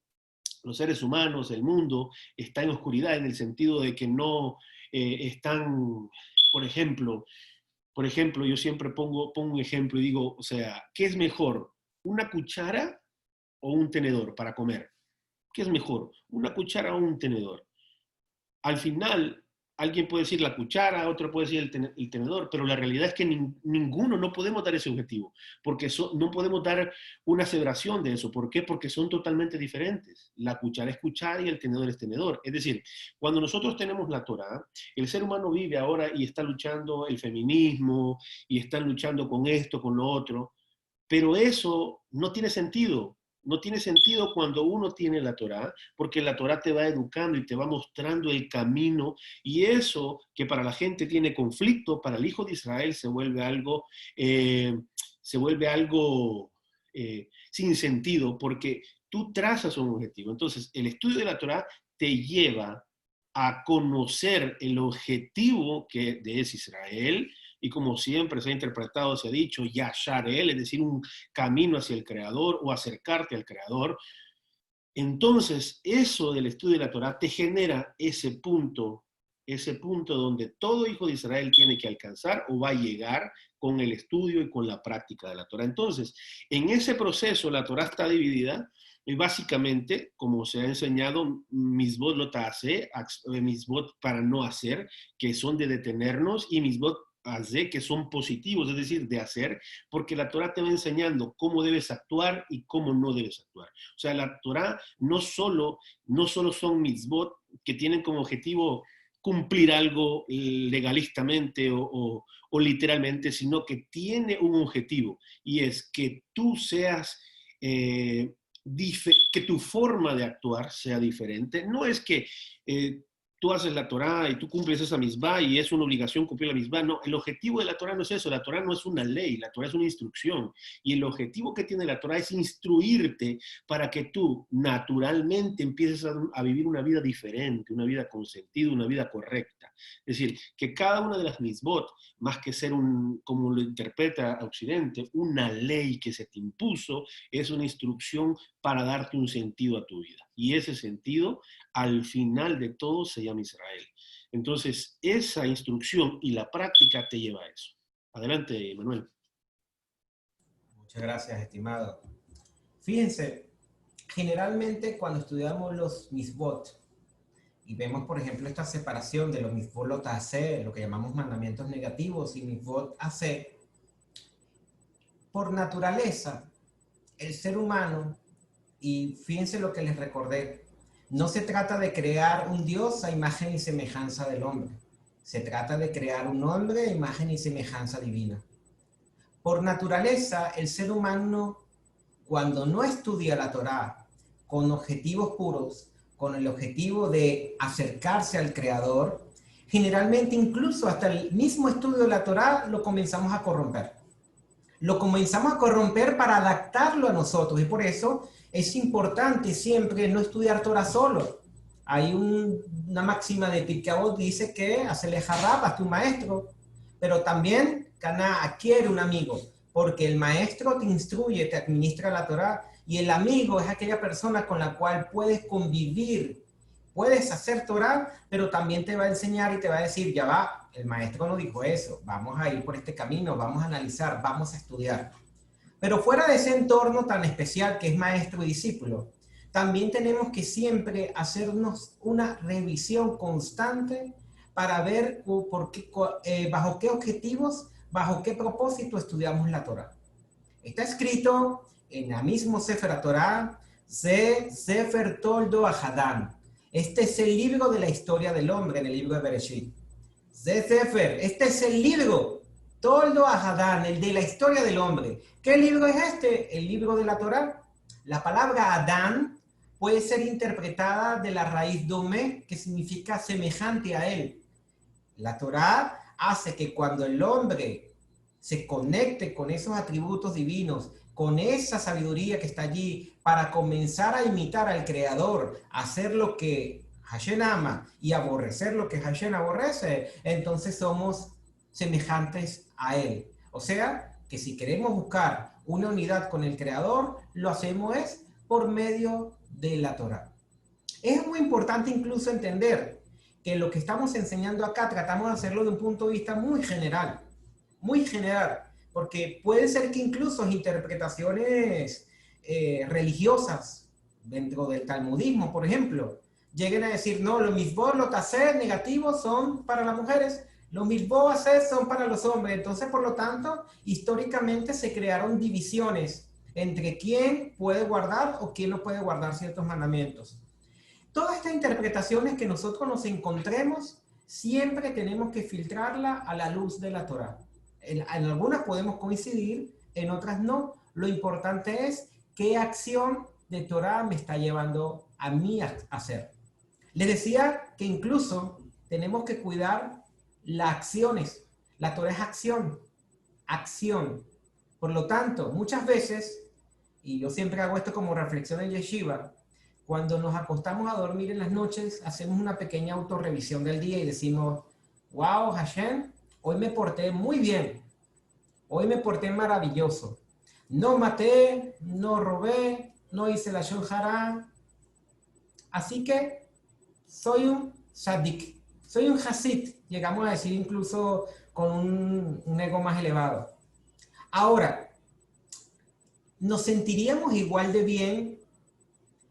los seres humanos, el mundo está en oscuridad en el sentido de que no están, por ejemplo, yo siempre pongo un ejemplo y digo, o sea, ¿qué es mejor? ¿Una cuchara o un tenedor para comer? ¿Qué es mejor? ¿Una cuchara o un tenedor? Al final, alguien puede decir la cuchara, otro puede decir el tenedor, pero la realidad es que ninguno, no podemos dar ese objetivo, porque no podemos dar una aseveración de eso. ¿Por qué? Porque son totalmente diferentes. La cuchara es cuchara y el tenedor es tenedor. Es decir, cuando nosotros tenemos la Torá, el ser humano vive ahora y está luchando el feminismo, y está luchando con esto, con lo otro, pero eso no tiene sentido. No tiene sentido cuando uno tiene la Torá, porque la Torá te va educando y te va mostrando el camino, y eso que para la gente tiene conflicto, para el hijo de Israel se vuelve algo sin sentido, porque tú trazas un objetivo. Entonces, el estudio de la Torá te lleva a conocer el objetivo que es Israel, y como siempre se ha interpretado, se ha dicho, Yashar él, es decir, un camino hacia el Creador o acercarte al Creador. Entonces, eso del estudio de la Torá te genera ese punto donde todo hijo de Israel tiene que alcanzar o va a llegar con el estudio y con la práctica de la Torá. Entonces, en ese proceso la Torá está dividida y básicamente, como se ha enseñado, misbot lo ta'aseh, misbot para no hacer, que son de detenernos, y misbot hacer, que son positivos, es decir, de hacer, porque la Torá te va enseñando cómo debes actuar y cómo no debes actuar. O sea, la Torá no solo son mitzvot que tienen como objetivo cumplir algo legalistamente o literalmente, sino que tiene un objetivo, y es que tú seas, que tu forma de actuar sea diferente. No es que tú haces la Torá y tú cumples esa misbah y es una obligación cumplir la misbah. No, el objetivo de la Torá no es eso. La Torá no es una ley, la Torá es una instrucción. Y el objetivo que tiene la Torá es instruirte para que tú naturalmente empieces a vivir una vida diferente, una vida con sentido, una vida correcta. Es decir, que cada una de las misbot, más que ser como lo interpreta Occidente, una ley que se te impuso, es una instrucción para darte un sentido a tu vida. Y ese sentido, al final de todo, se llama Israel. Entonces, esa instrucción y la práctica te lleva a eso. Adelante, Manuel. Muchas gracias, estimado. Fíjense, generalmente cuando estudiamos los misbot y vemos, por ejemplo, esta separación de los misbot AC, lo que llamamos mandamientos negativos, y misbot AC, por naturaleza, el ser humano, y fíjense lo que les recordé, no se trata de crear un Dios a imagen y semejanza del hombre. Se trata de crear un hombre a imagen y semejanza divina. Por naturaleza, el ser humano, cuando no estudia la Torá con objetivos puros, con el objetivo de acercarse al Creador, generalmente incluso hasta el mismo estudio de la Torá lo comenzamos a corromper. Lo comenzamos a corromper para adaptarlo a nosotros, y por eso es importante siempre no estudiar Torah solo. Hay una máxima de Pirkei Avot que dice que hacele jarrab a tu maestro, pero también Caná adquiere un amigo, porque el maestro te instruye, te administra la Torah, y el amigo es aquella persona con la cual puedes convivir. Puedes hacer Torah, pero también te va a enseñar y te va a decir, ya va, el maestro no dijo eso, vamos a ir por este camino, vamos a analizar, vamos a estudiar. Pero fuera de ese entorno tan especial que es maestro y discípulo, también tenemos que siempre hacernos una revisión constante para ver bajo qué objetivos, bajo qué propósito estudiamos la Torah. Está escrito en el mismo Sefer Torah, Sefer Toldo Ahadán. Este es el libro de la historia del hombre en el libro de Bereshit. Sefer, este es el libro Toldo Ahadán, el de la historia del hombre. ¿Qué libro es este? El libro de la Torá. La palabra Adán puede ser interpretada de la raíz domé, que significa semejante a él. La Torá hace que cuando el hombre se conecte con esos atributos divinos, con esa sabiduría que está allí, para comenzar a imitar al Creador, hacer lo que Hashem ama y aborrecer lo que Hashem aborrece, entonces somos semejantes a Él. O sea, que si queremos buscar una unidad con el Creador, lo hacemos es por medio de la Torá. Es muy importante incluso entender que lo que estamos enseñando acá tratamos de hacerlo de un punto de vista muy general, porque puede ser que incluso interpretaciones religiosas dentro del talmudismo, por ejemplo, lleguen a decir, no, los misbot, los taser negativos son para las mujeres, los misbot hacer son para los hombres. Entonces, por lo tanto, históricamente se crearon divisiones entre quién puede guardar o quién no puede guardar ciertos mandamientos. Todas estas interpretaciones que nosotros nos encontremos, siempre tenemos que filtrarla a la luz de la Torá. En algunas podemos coincidir, en otras no. Lo importante es qué acción de Torah me está llevando a mí a hacer? Les decía que incluso tenemos que cuidar las acciones. La Torah es acción, acción. Por lo tanto, muchas veces, y yo siempre hago esto como reflexión en Yeshiva, cuando nos acostamos a dormir en las noches, hacemos una pequeña autorrevisión del día y decimos, wow, Hashem, hoy me porté muy bien, hoy me porté maravilloso. No maté, no robé, no hice la shon hara. Así que soy un Sadik, soy un Hasid, llegamos a decir incluso con un ego más elevado. Ahora, ¿nos sentiríamos igual de bien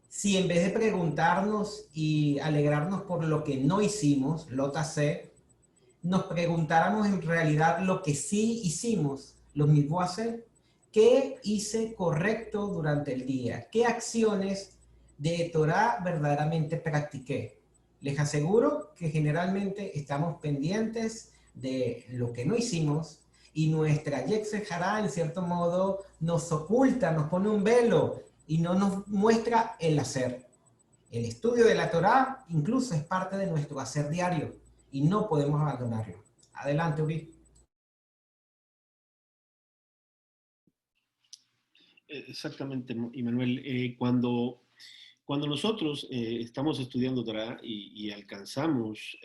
si en vez de preguntarnos y alegrarnos por lo que no hicimos, lota C, nos preguntáramos en realidad lo que sí hicimos, los mismos hacer? ¿Qué hice correcto durante el día? ¿Qué acciones de Torah verdaderamente practiqué? Les aseguro que generalmente estamos pendientes de lo que no hicimos y nuestra Yetzer Hará, en cierto modo, nos oculta, nos pone un velo y no nos muestra el hacer. El estudio de la Torá incluso es parte de nuestro hacer diario y no podemos abandonarlo. Adelante, Uri. Exactamente, Immanuel. Cuando nosotros estamos estudiando Torah y alcanzamos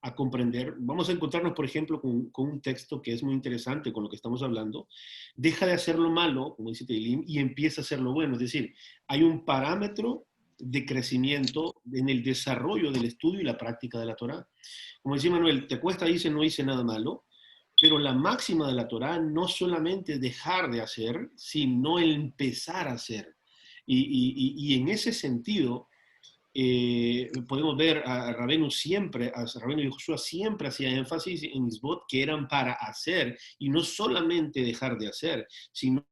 a comprender, vamos a encontrarnos, por ejemplo, con un texto que es muy interesante con lo que estamos hablando. Deja de hacer lo malo, como dice Teilim, y empieza a hacer lo bueno. Es decir, hay un parámetro de crecimiento en el desarrollo del estudio y la práctica de la Torah. Como decía Manuel, te cuesta, dice, no hice nada malo, pero la máxima de la Torá no solamente dejar de hacer, sino empezar a hacer. Y en ese sentido, podemos ver a Rabenu siempre, a Rabenu Yehoshua siempre hacía énfasis en mitzvot que eran para hacer, y no solamente dejar de hacer, sino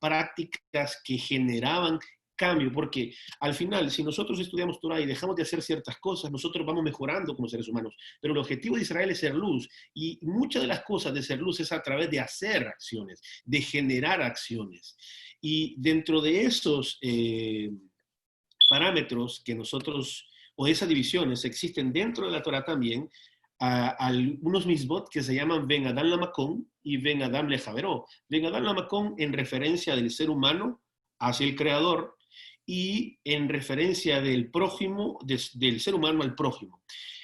prácticas que generaban cambio, porque al final, si nosotros estudiamos Torah y dejamos de hacer ciertas cosas, nosotros vamos mejorando como seres humanos, pero el objetivo de Israel es ser luz, y muchas de las cosas de ser luz es a través de hacer acciones, de generar acciones, y dentro de esos parámetros que nosotros, o esas divisiones, existen dentro de la Torah también, algunos misbot que se llaman Ben Adam Lamakon y Ben Adam Lejaveró. Ben Adam Lamakon en referencia del ser humano hacia el Creador, y en referencia del prójimo, del ser humano al prójimo.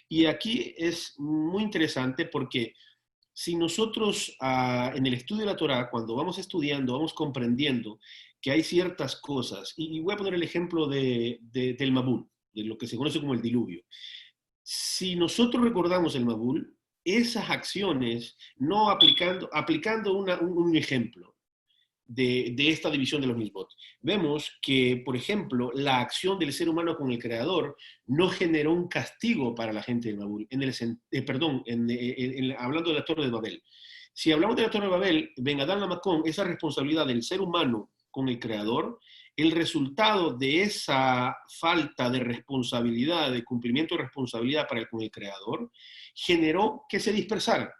Y aquí es muy interesante porque si nosotros en el estudio de la Torah, cuando vamos estudiando, vamos comprendiendo que hay ciertas cosas, y voy a poner el ejemplo del Mabul, de lo que se conoce como el diluvio. Si nosotros recordamos el Mabul, esas acciones, no aplicando un ejemplo, de esta división de los misbot. Vemos que, por ejemplo, la acción del ser humano con el Creador no generó un castigo para la gente de Babel, hablando de la Torre de Babel. Si hablamos de la Torre de Babel, Ben Adán Lamacón, esa responsabilidad del ser humano con el Creador, el resultado de esa falta de responsabilidad, de cumplimiento de responsabilidad con el Creador, generó que se dispersara.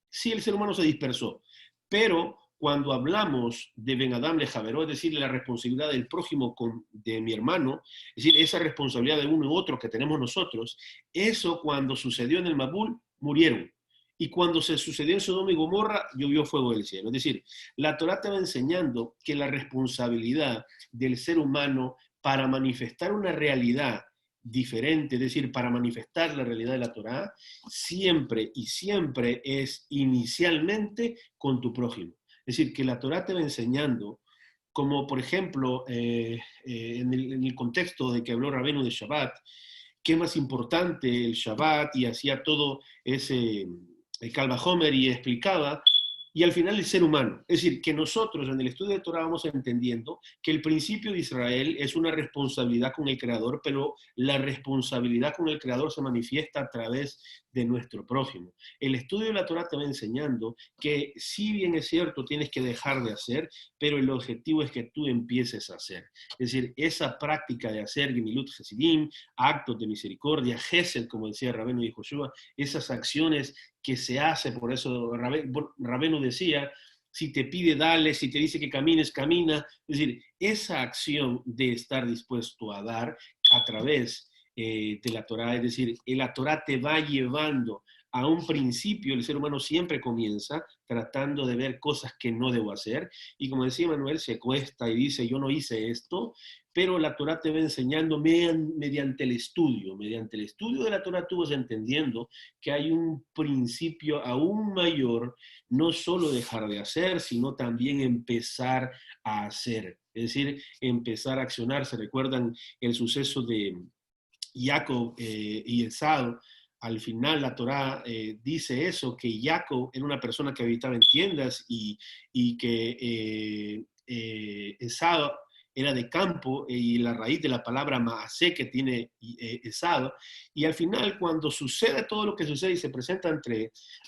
Sí, el ser humano se dispersó, pero cuando hablamos de Ben Adam Lejaveró, es decir, la responsabilidad del prójimo de mi hermano, es decir, esa responsabilidad de uno u otro que tenemos nosotros, eso cuando sucedió en el Mabul, murieron. Y cuando se sucedió en Sodoma y Gomorra, llovió fuego del cielo. Es decir, la Torá te va enseñando que la responsabilidad del ser humano para manifestar una realidad diferente, es decir, para manifestar la realidad de la Torá, siempre y siempre es inicialmente con tu prójimo. Es decir, que la Torá te va enseñando, como por ejemplo, en el contexto de que habló Rabenu de Shabbat, qué más importante el Shabbat, y hacía todo ese, el Kal Vajomer, y explicaba, y al final el ser humano. Es decir, que nosotros en el estudio de Torah vamos entendiendo que el principio de Israel es una responsabilidad con el Creador, pero la responsabilidad con el Creador se manifiesta a través de nuestro prójimo. El estudio de la Torah te va enseñando que si bien es cierto tienes que dejar de hacer, pero el objetivo es que tú empieces a hacer. Es decir, esa práctica de hacer Gemilut Hasidim, actos de misericordia, Gesed, como decía Rabenu Yehoshua, esas acciones que se hace, por eso Rabenu decía, si te pide, dale, si te dice que camines, camina. Es decir, esa acción de estar dispuesto a dar a través de la Torá, es decir, la Torá te va llevando a un principio. El ser humano siempre comienza tratando de ver cosas que no debo hacer, y como decía Manuel, se cuesta y dice, yo no hice esto, pero la Torá te va enseñando mediante el estudio. Mediante el estudio de la Torá tú vas entendiendo que hay un principio aún mayor, no solo dejar de hacer, sino también empezar a hacer. Es decir, empezar a accionar. ¿Se recuerdan el suceso de Jacob y Esaú? Al final la Torá dice eso, que Jacob era una persona que habitaba en tiendas y que Esaú era de campo, y la raíz de la palabra maasé que tiene Esaú. Y al final, cuando sucede todo lo que sucede y se presenta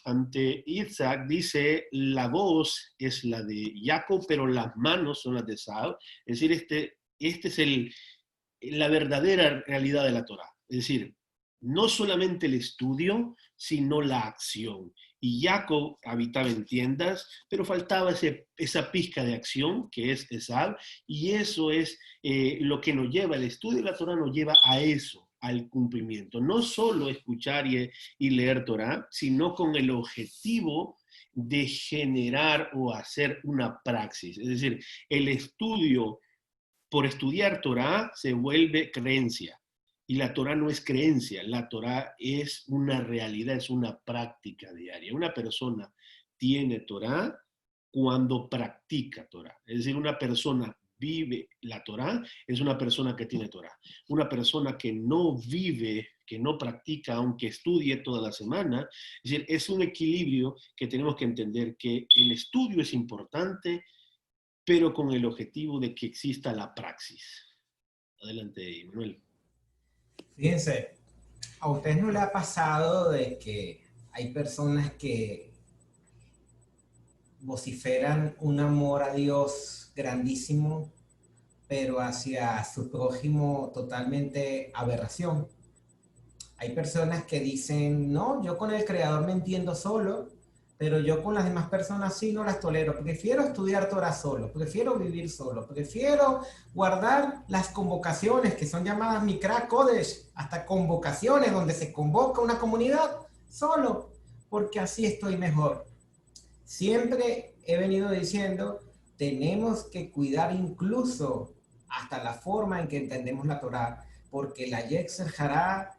ante Isaac, dice, la voz es la de Jacob, pero las manos son las de Esaú. Es decir, este es la verdadera realidad de la Torá. Es decir, no solamente el estudio, sino la acción. Y Jacob habitaba en tiendas, pero faltaba esa pizca de acción, que es Esaú, y eso es lo que nos lleva, el estudio de la Torá nos lleva a eso, al cumplimiento. No solo escuchar y leer Torá, sino con el objetivo de generar o hacer una praxis. Es decir, el estudio por estudiar Torá se vuelve creencia. Y la Torá no es creencia, la Torá es una realidad, es una práctica diaria. Una persona tiene Torá cuando practica Torá. Es decir, una persona vive la Torá, es una persona que tiene Torá. Una persona que no vive, que no practica, aunque estudie toda la semana, es decir, es un equilibrio que tenemos que entender, que el estudio es importante, pero con el objetivo de que exista la praxis. Adelante, Manuel. Fíjense, ¿a ustedes no le ha pasado de que hay personas que vociferan un amor a Dios grandísimo, pero hacia su prójimo totalmente aberración? Hay personas que dicen, no, yo con el Creador me entiendo solo, pero yo con las demás personas sí no las tolero. Prefiero estudiar Torah solo, prefiero vivir solo, prefiero guardar las convocaciones que son llamadas Mikra Kodesh, hasta convocaciones donde se convoca una comunidad solo, porque así estoy mejor. Siempre he venido diciendo, tenemos que cuidar incluso hasta la forma en que entendemos la Torah, porque la Yetzer Hará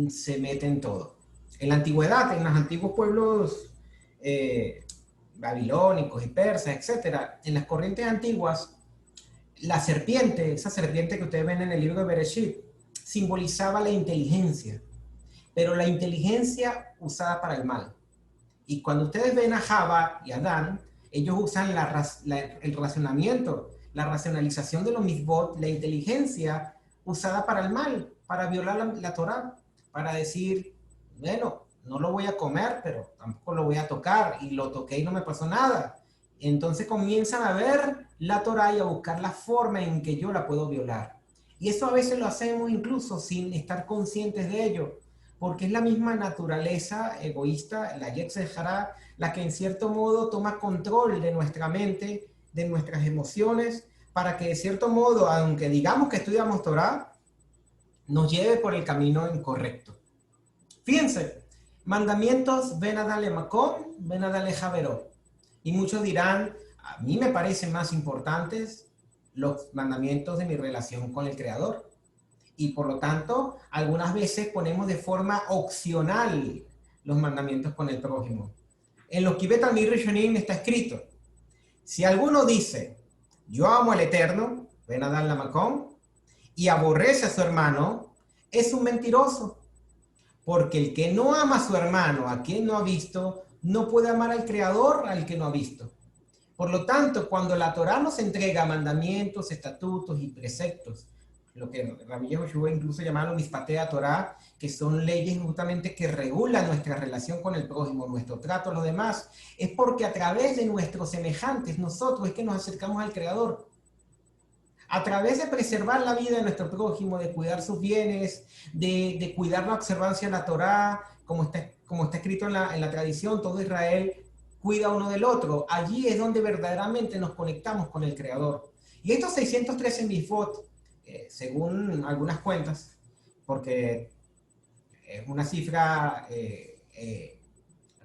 se mete en todo. En la antigüedad, en los antiguos pueblos babilónicos y persas, etcétera, en las corrientes antiguas, la serpiente, esa serpiente que ustedes ven en el libro de Bereshit, simbolizaba la inteligencia, pero la inteligencia usada para el mal. Y cuando ustedes ven a Java y a Adán, ellos usan el razonamiento, la racionalización de los misbot, la inteligencia usada para el mal, para violar la Torá, para decir, bueno, no lo voy a comer, pero tampoco lo voy a tocar, y lo toqué y no me pasó nada. Entonces comienzan a ver la Torá y a buscar la forma en que yo la puedo violar. Y eso a veces lo hacemos incluso sin estar conscientes de ello, porque es la misma naturaleza egoísta, la Yetzer Hará, la que en cierto modo toma control de nuestra mente, de nuestras emociones, para que de cierto modo, aunque digamos que estudiamos Torá, nos lleve por el camino incorrecto. Fíjense, mandamientos, ven a darle macón, ven a darle javeró. Y muchos dirán, a mí me parecen más importantes los mandamientos de mi relación con el Creador. Y por lo tanto, algunas veces ponemos de forma opcional los mandamientos con el prójimo. En los Kibet Talmid Rishonim está escrito, si alguno dice, yo amo al Eterno, ven a dar la macón, y aborrece a su hermano, es un mentiroso. Porque el que no ama a su hermano, a quien no ha visto, no puede amar al Creador, al que no ha visto. Por lo tanto, cuando la Torá nos entrega mandamientos, estatutos y preceptos, lo que Rabbi Yehoshua incluso llamaron Mispatea Torá, que son leyes justamente que regulan nuestra relación con el prójimo, nuestro trato a los demás, es porque a través de nuestros semejantes, nosotros es que nos acercamos al Creador. A través de preservar la vida de nuestro prójimo, de cuidar sus bienes, de cuidar la observancia de la Torá, como está escrito en la tradición, todo Israel cuida uno del otro. Allí es donde verdaderamente nos conectamos con el Creador. Y estos 613 mitzvot, según algunas cuentas, porque es una cifra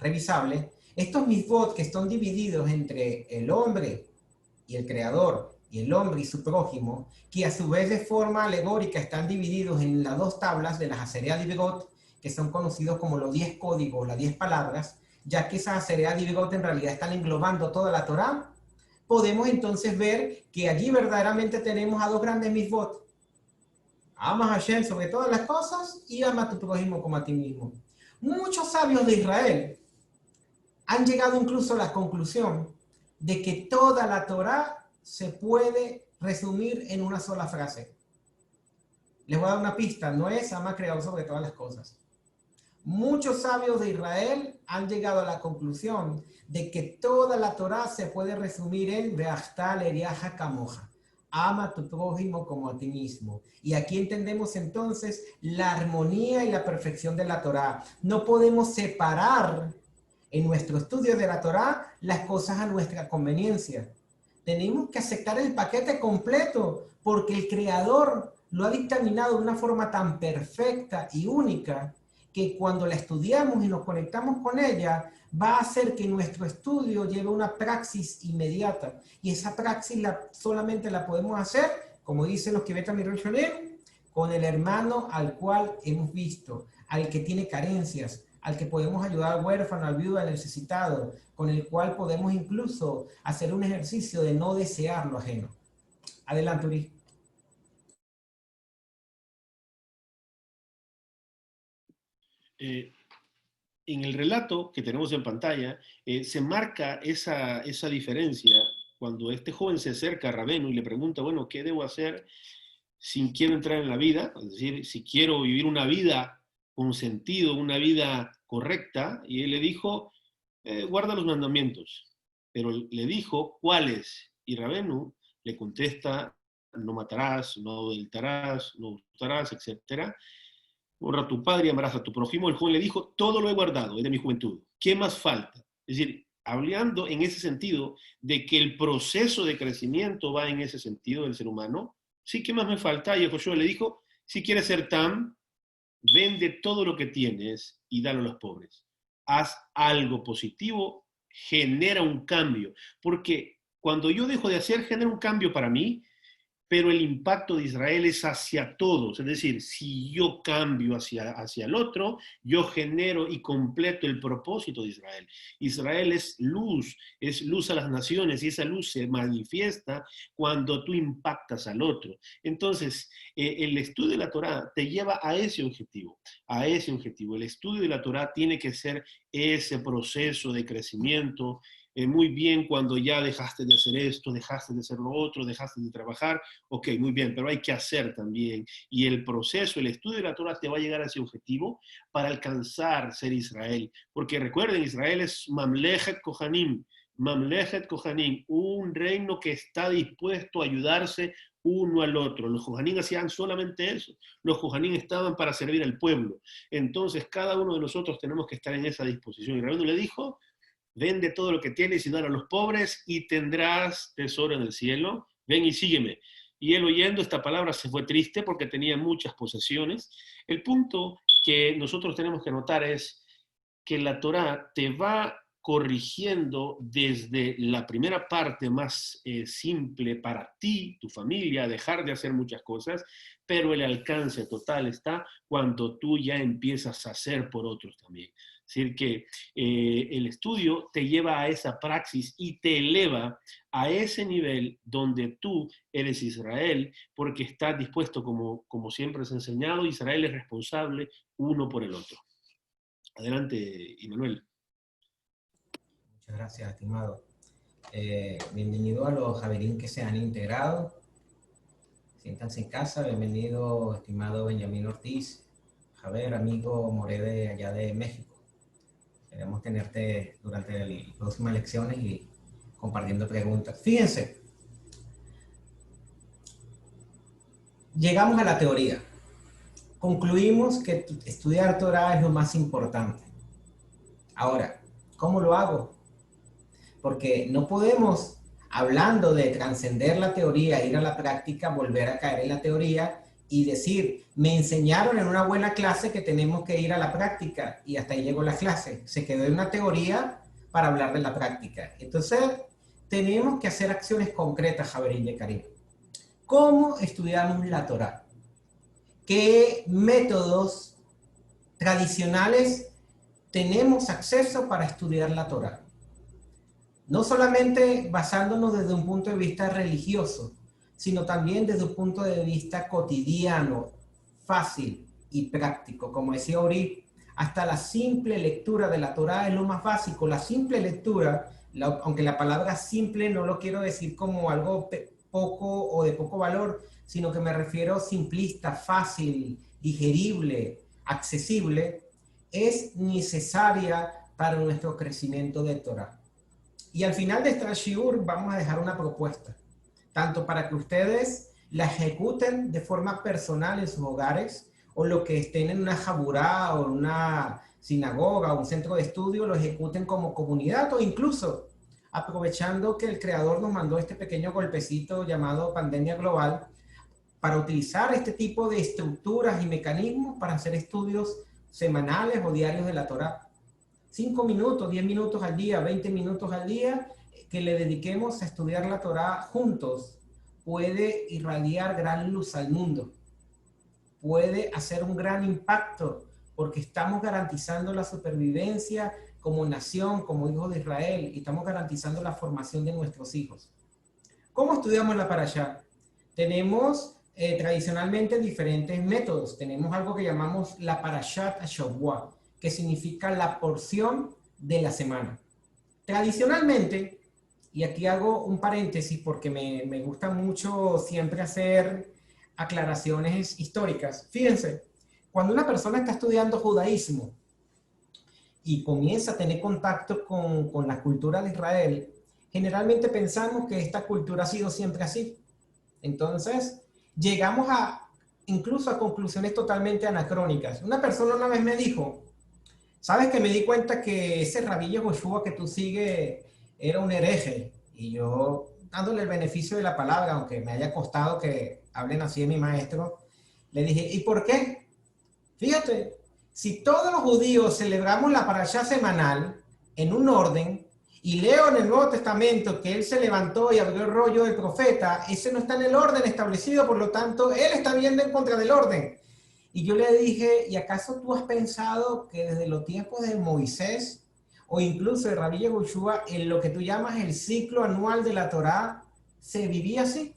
revisable, estos mitzvot que están divididos entre el hombre y el Creador, y el hombre y su prójimo, que a su vez de forma alegórica están divididos en las dos tablas de las Aseret Divrot, que son conocidos como los 10 códigos, las 10 palabras, ya que esas Aseret Divrot en realidad están englobando toda la Torá, podemos entonces ver que allí verdaderamente tenemos a dos grandes mitzvot. Ama a Hashem sobre todas las cosas y ama a tu prójimo como a ti mismo. Muchos sabios de Israel han llegado incluso a la conclusión de que toda la Torá se puede resumir en una sola frase. Les voy a dar una pista, no es ama al Creador sobre todas las cosas. Muchos sabios de Israel han llegado a la conclusión de que toda la Torá se puede resumir en Ve'ahavta l'reaja kamoja. Ama a tu prójimo como a ti mismo. Y aquí entendemos entonces la armonía y la perfección de la Torá. No podemos separar en nuestro estudio de la Torá las cosas a nuestra conveniencia. Tenemos que aceptar el paquete completo porque el Creador lo ha dictaminado de una forma tan perfecta y única que cuando la estudiamos y nos conectamos con ella, va a hacer que nuestro estudio lleve una praxis inmediata. Y esa praxis solamente la podemos hacer, como dicen los Kibbutz Mirosh, con el hermano al cual hemos visto, al que tiene carencias, al que podemos ayudar al huérfano, al viudo, al necesitado, con el cual podemos incluso hacer un ejercicio de no desear lo ajeno. Adelante, Uri. En el relato que tenemos en pantalla, se marca esa diferencia cuando este joven se acerca a Rabenu y le pregunta, bueno, ¿qué debo hacer si quiero entrar en la vida? Es decir, si quiero vivir una vida con sentido, una vida correcta. Y él le dijo, guarda los mandamientos. Pero le dijo, ¿cuáles? Y Rabenu le contesta, no matarás, no adulterarás, no hurtarás, etc. Honra a tu padre y amarás a tu prójimo. El joven le dijo, todo lo he guardado, es de mi juventud. ¿Qué más falta? Es decir, hablando en ese sentido de que el proceso de crecimiento va en ese sentido del ser humano. Sí, ¿qué más me falta? Y Josué le dijo, si quieres ser tan, vende todo lo que tienes y dalo a los pobres. Haz algo positivo, genera un cambio. Porque cuando yo dejo de hacer, genera un cambio para mí, pero el impacto de Israel es hacia todos. Es decir, si yo cambio hacia el otro, yo genero y completo el propósito de Israel. Israel es luz a las naciones, y esa luz se manifiesta cuando tú impactas al otro. Entonces, el estudio de la Torá te lleva a ese objetivo, a ese objetivo. El estudio de la Torá tiene que ser ese proceso de crecimiento. Muy bien cuando ya dejaste de hacer esto, dejaste de hacer lo otro, dejaste de trabajar, ok, muy bien, pero hay que hacer también. Y el proceso, el estudio de la Torah te va a llegar a ese objetivo para alcanzar ser Israel. Porque recuerden, Israel es Mamlechet Kohanim, un reino que está dispuesto a ayudarse uno al otro. Los Kohanim hacían solamente eso. Los Kohanim estaban para servir al pueblo. Entonces, cada uno de nosotros tenemos que estar en esa disposición. Y Rabino le dijo, vende todo lo que tienes y dale a los pobres y tendrás tesoro en el cielo. Ven y sígueme. Y él oyendo esta palabra se fue triste porque tenía muchas posesiones. El punto que nosotros tenemos que notar es que la Torá te va corrigiendo desde la primera parte más simple para ti, tu familia, dejar de hacer muchas cosas, pero el alcance total está cuando tú ya empiezas a hacer por otros también. Es decir, que el estudio te lleva a esa praxis y te eleva a ese nivel donde tú eres Israel, porque estás dispuesto, como siempre has enseñado, Israel es responsable uno por el otro. Adelante, Immanuel. Muchas gracias, estimado. Bienvenido a los Javerín que se han integrado. Siéntanse en casa. Bienvenido, estimado Benjamín Ortiz, Javier, amigo More de allá de México. Queremos tenerte durante las próximas lecciones y compartiendo preguntas. Fíjense, llegamos a la teoría. Concluimos que estudiar Torah es lo más importante. Ahora, ¿cómo lo hago? porque no podemos, hablando de trascender la teoría, ir a la práctica, volver a caer en la teoría y decir, me enseñaron en una buena clase que tenemos que ir a la práctica y hasta ahí llegó la clase. Se quedó en una teoría para hablar de la práctica. Entonces, tenemos que hacer acciones concretas, Javerín y Karim. ¿Cómo estudiamos la Torá? ¿Qué métodos tradicionales tenemos acceso para estudiar la Torá? No solamente basándonos desde un punto de vista religioso, sino también desde un punto de vista cotidiano, fácil y práctico. Como decía Ori, hasta la simple lectura de la Torá es lo más básico. La simple lectura, aunque la palabra simple no lo quiero decir como algo poco o de poco valor, sino que me refiero simplista, fácil, digerible, accesible, es necesaria para nuestro crecimiento de Torá. Y al final de este shiur vamos a dejar una propuesta, tanto para que ustedes la ejecuten de forma personal en sus hogares, o lo que estén en una jaburá o en una sinagoga o un centro de estudio, lo ejecuten como comunidad, o incluso aprovechando que el creador nos mandó este pequeño golpecito llamado pandemia global, para utilizar este tipo de estructuras y mecanismos para hacer estudios semanales o diarios de la Torá. 5 minutos, 10 minutos al día, 20 minutos al día, que le dediquemos a estudiar la Torá juntos, puede irradiar gran luz al mundo, puede hacer un gran impacto, porque estamos garantizando la supervivencia como nación, como hijos de Israel, y estamos garantizando la formación de nuestros hijos. ¿Cómo estudiamos la Parashá? Tenemos tradicionalmente diferentes métodos. Tenemos algo que llamamos la Parashat HaShavua, que significa la porción de la semana. Tradicionalmente, y aquí hago un paréntesis porque me gusta mucho siempre hacer aclaraciones históricas. Fíjense, cuando una persona está estudiando judaísmo y comienza a tener contacto con la cultura de Israel, generalmente pensamos que esta cultura ha sido siempre así. Entonces, llegamos incluso a conclusiones totalmente anacrónicas. Una persona una vez me dijo, ¿sabes que me di cuenta que ese Rabbi Yehoshua que tú sigues era un hereje? Y yo, dándole el beneficio de la palabra, aunque me haya costado que hablen así de mi maestro, le dije, ¿y por qué? Fíjate, si todos los judíos celebramos la parashá semanal en un orden, y leo en el Nuevo Testamento que él se levantó y abrió el rollo del profeta, ese no está en el orden establecido, por lo tanto, él está viendo en contra del orden. Y yo le dije, ¿y acaso tú has pensado que desde los tiempos de Moisés, o incluso de Rabbi Yehoshua, en lo que tú llamas el ciclo anual de la Torá, se vivía así?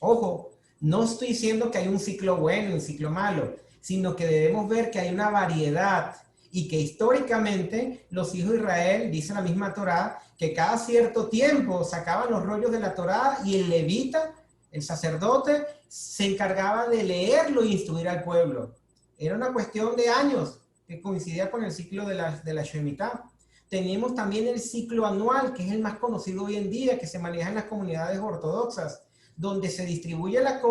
Ojo, no estoy diciendo que hay un ciclo bueno y un ciclo malo, sino que debemos ver que hay una variedad y que históricamente los hijos de Israel, dice la misma Torá, que cada cierto tiempo sacaban los rollos de la Torá y el levita, el sacerdote, se encargaba de leerlo e instruir al pueblo. Era una cuestión de años que coincidía con el ciclo de la Shemitah. Teníamos también el ciclo anual, que es el más conocido hoy en día, que se maneja en las comunidades ortodoxas, donde se distribuye la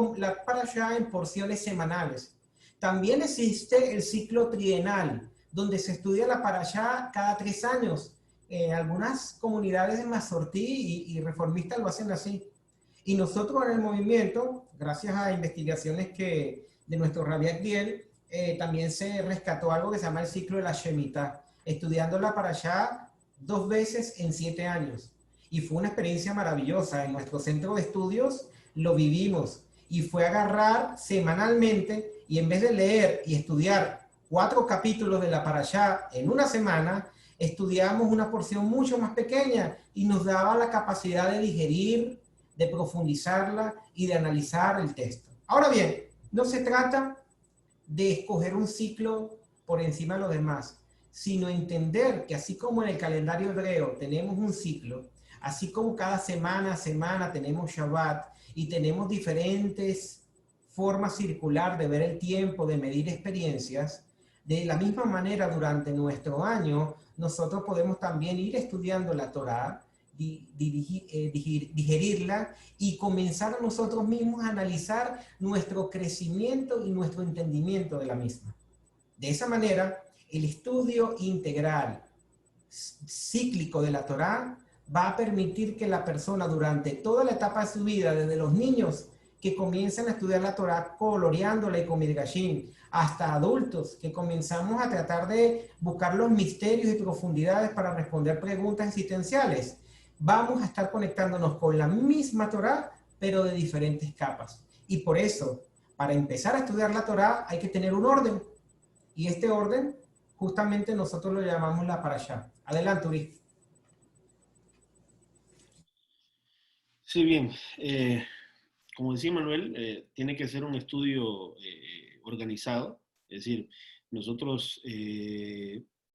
parashá en porciones semanales. También existe el ciclo trienal, donde se estudia la parashá cada 3 años. Algunas comunidades de Masortí y reformistas lo hacen así. Y nosotros en el movimiento, gracias a investigaciones de nuestro Rabbi Agdiel, también se rescató algo que se llama el ciclo de la Shemitah, estudiando la parashá 2 veces en 7 años. Y fue una experiencia maravillosa. En nuestro centro de estudios lo vivimos. Y fue agarrar semanalmente, y en vez de leer y estudiar 4 capítulos de la parashá en una semana, estudiamos una porción mucho más pequeña y nos daba la capacidad de digerir, de profundizarla y de analizar el texto. Ahora bien, no se trata de escoger un ciclo por encima de los demás, sino entender que así como en el calendario hebreo tenemos un ciclo, así como cada semana tenemos Shabbat y tenemos diferentes formas circular de ver el tiempo, de medir experiencias, de la misma manera durante nuestro año nosotros podemos también ir estudiando la Torá, digerirla y comenzar nosotros mismos a analizar nuestro crecimiento y nuestro entendimiento de la misma. De esa manera, el estudio integral, cíclico de la Torá va a permitir que la persona durante toda la etapa de su vida, desde los niños que comienzan a estudiar la Torá coloreándola y con Midrashim, hasta adultos que comenzamos a tratar de buscar los misterios y profundidades para responder preguntas existenciales, vamos a estar conectándonos con la misma Torá, pero de diferentes capas. Y por eso, para empezar a estudiar la Torá hay que tener un orden. Y este orden, justamente nosotros lo llamamos la Parashá. Adelante, Uri. Sí, bien. Como decía Manuel, tiene que ser un estudio organizado. Es decir, nosotros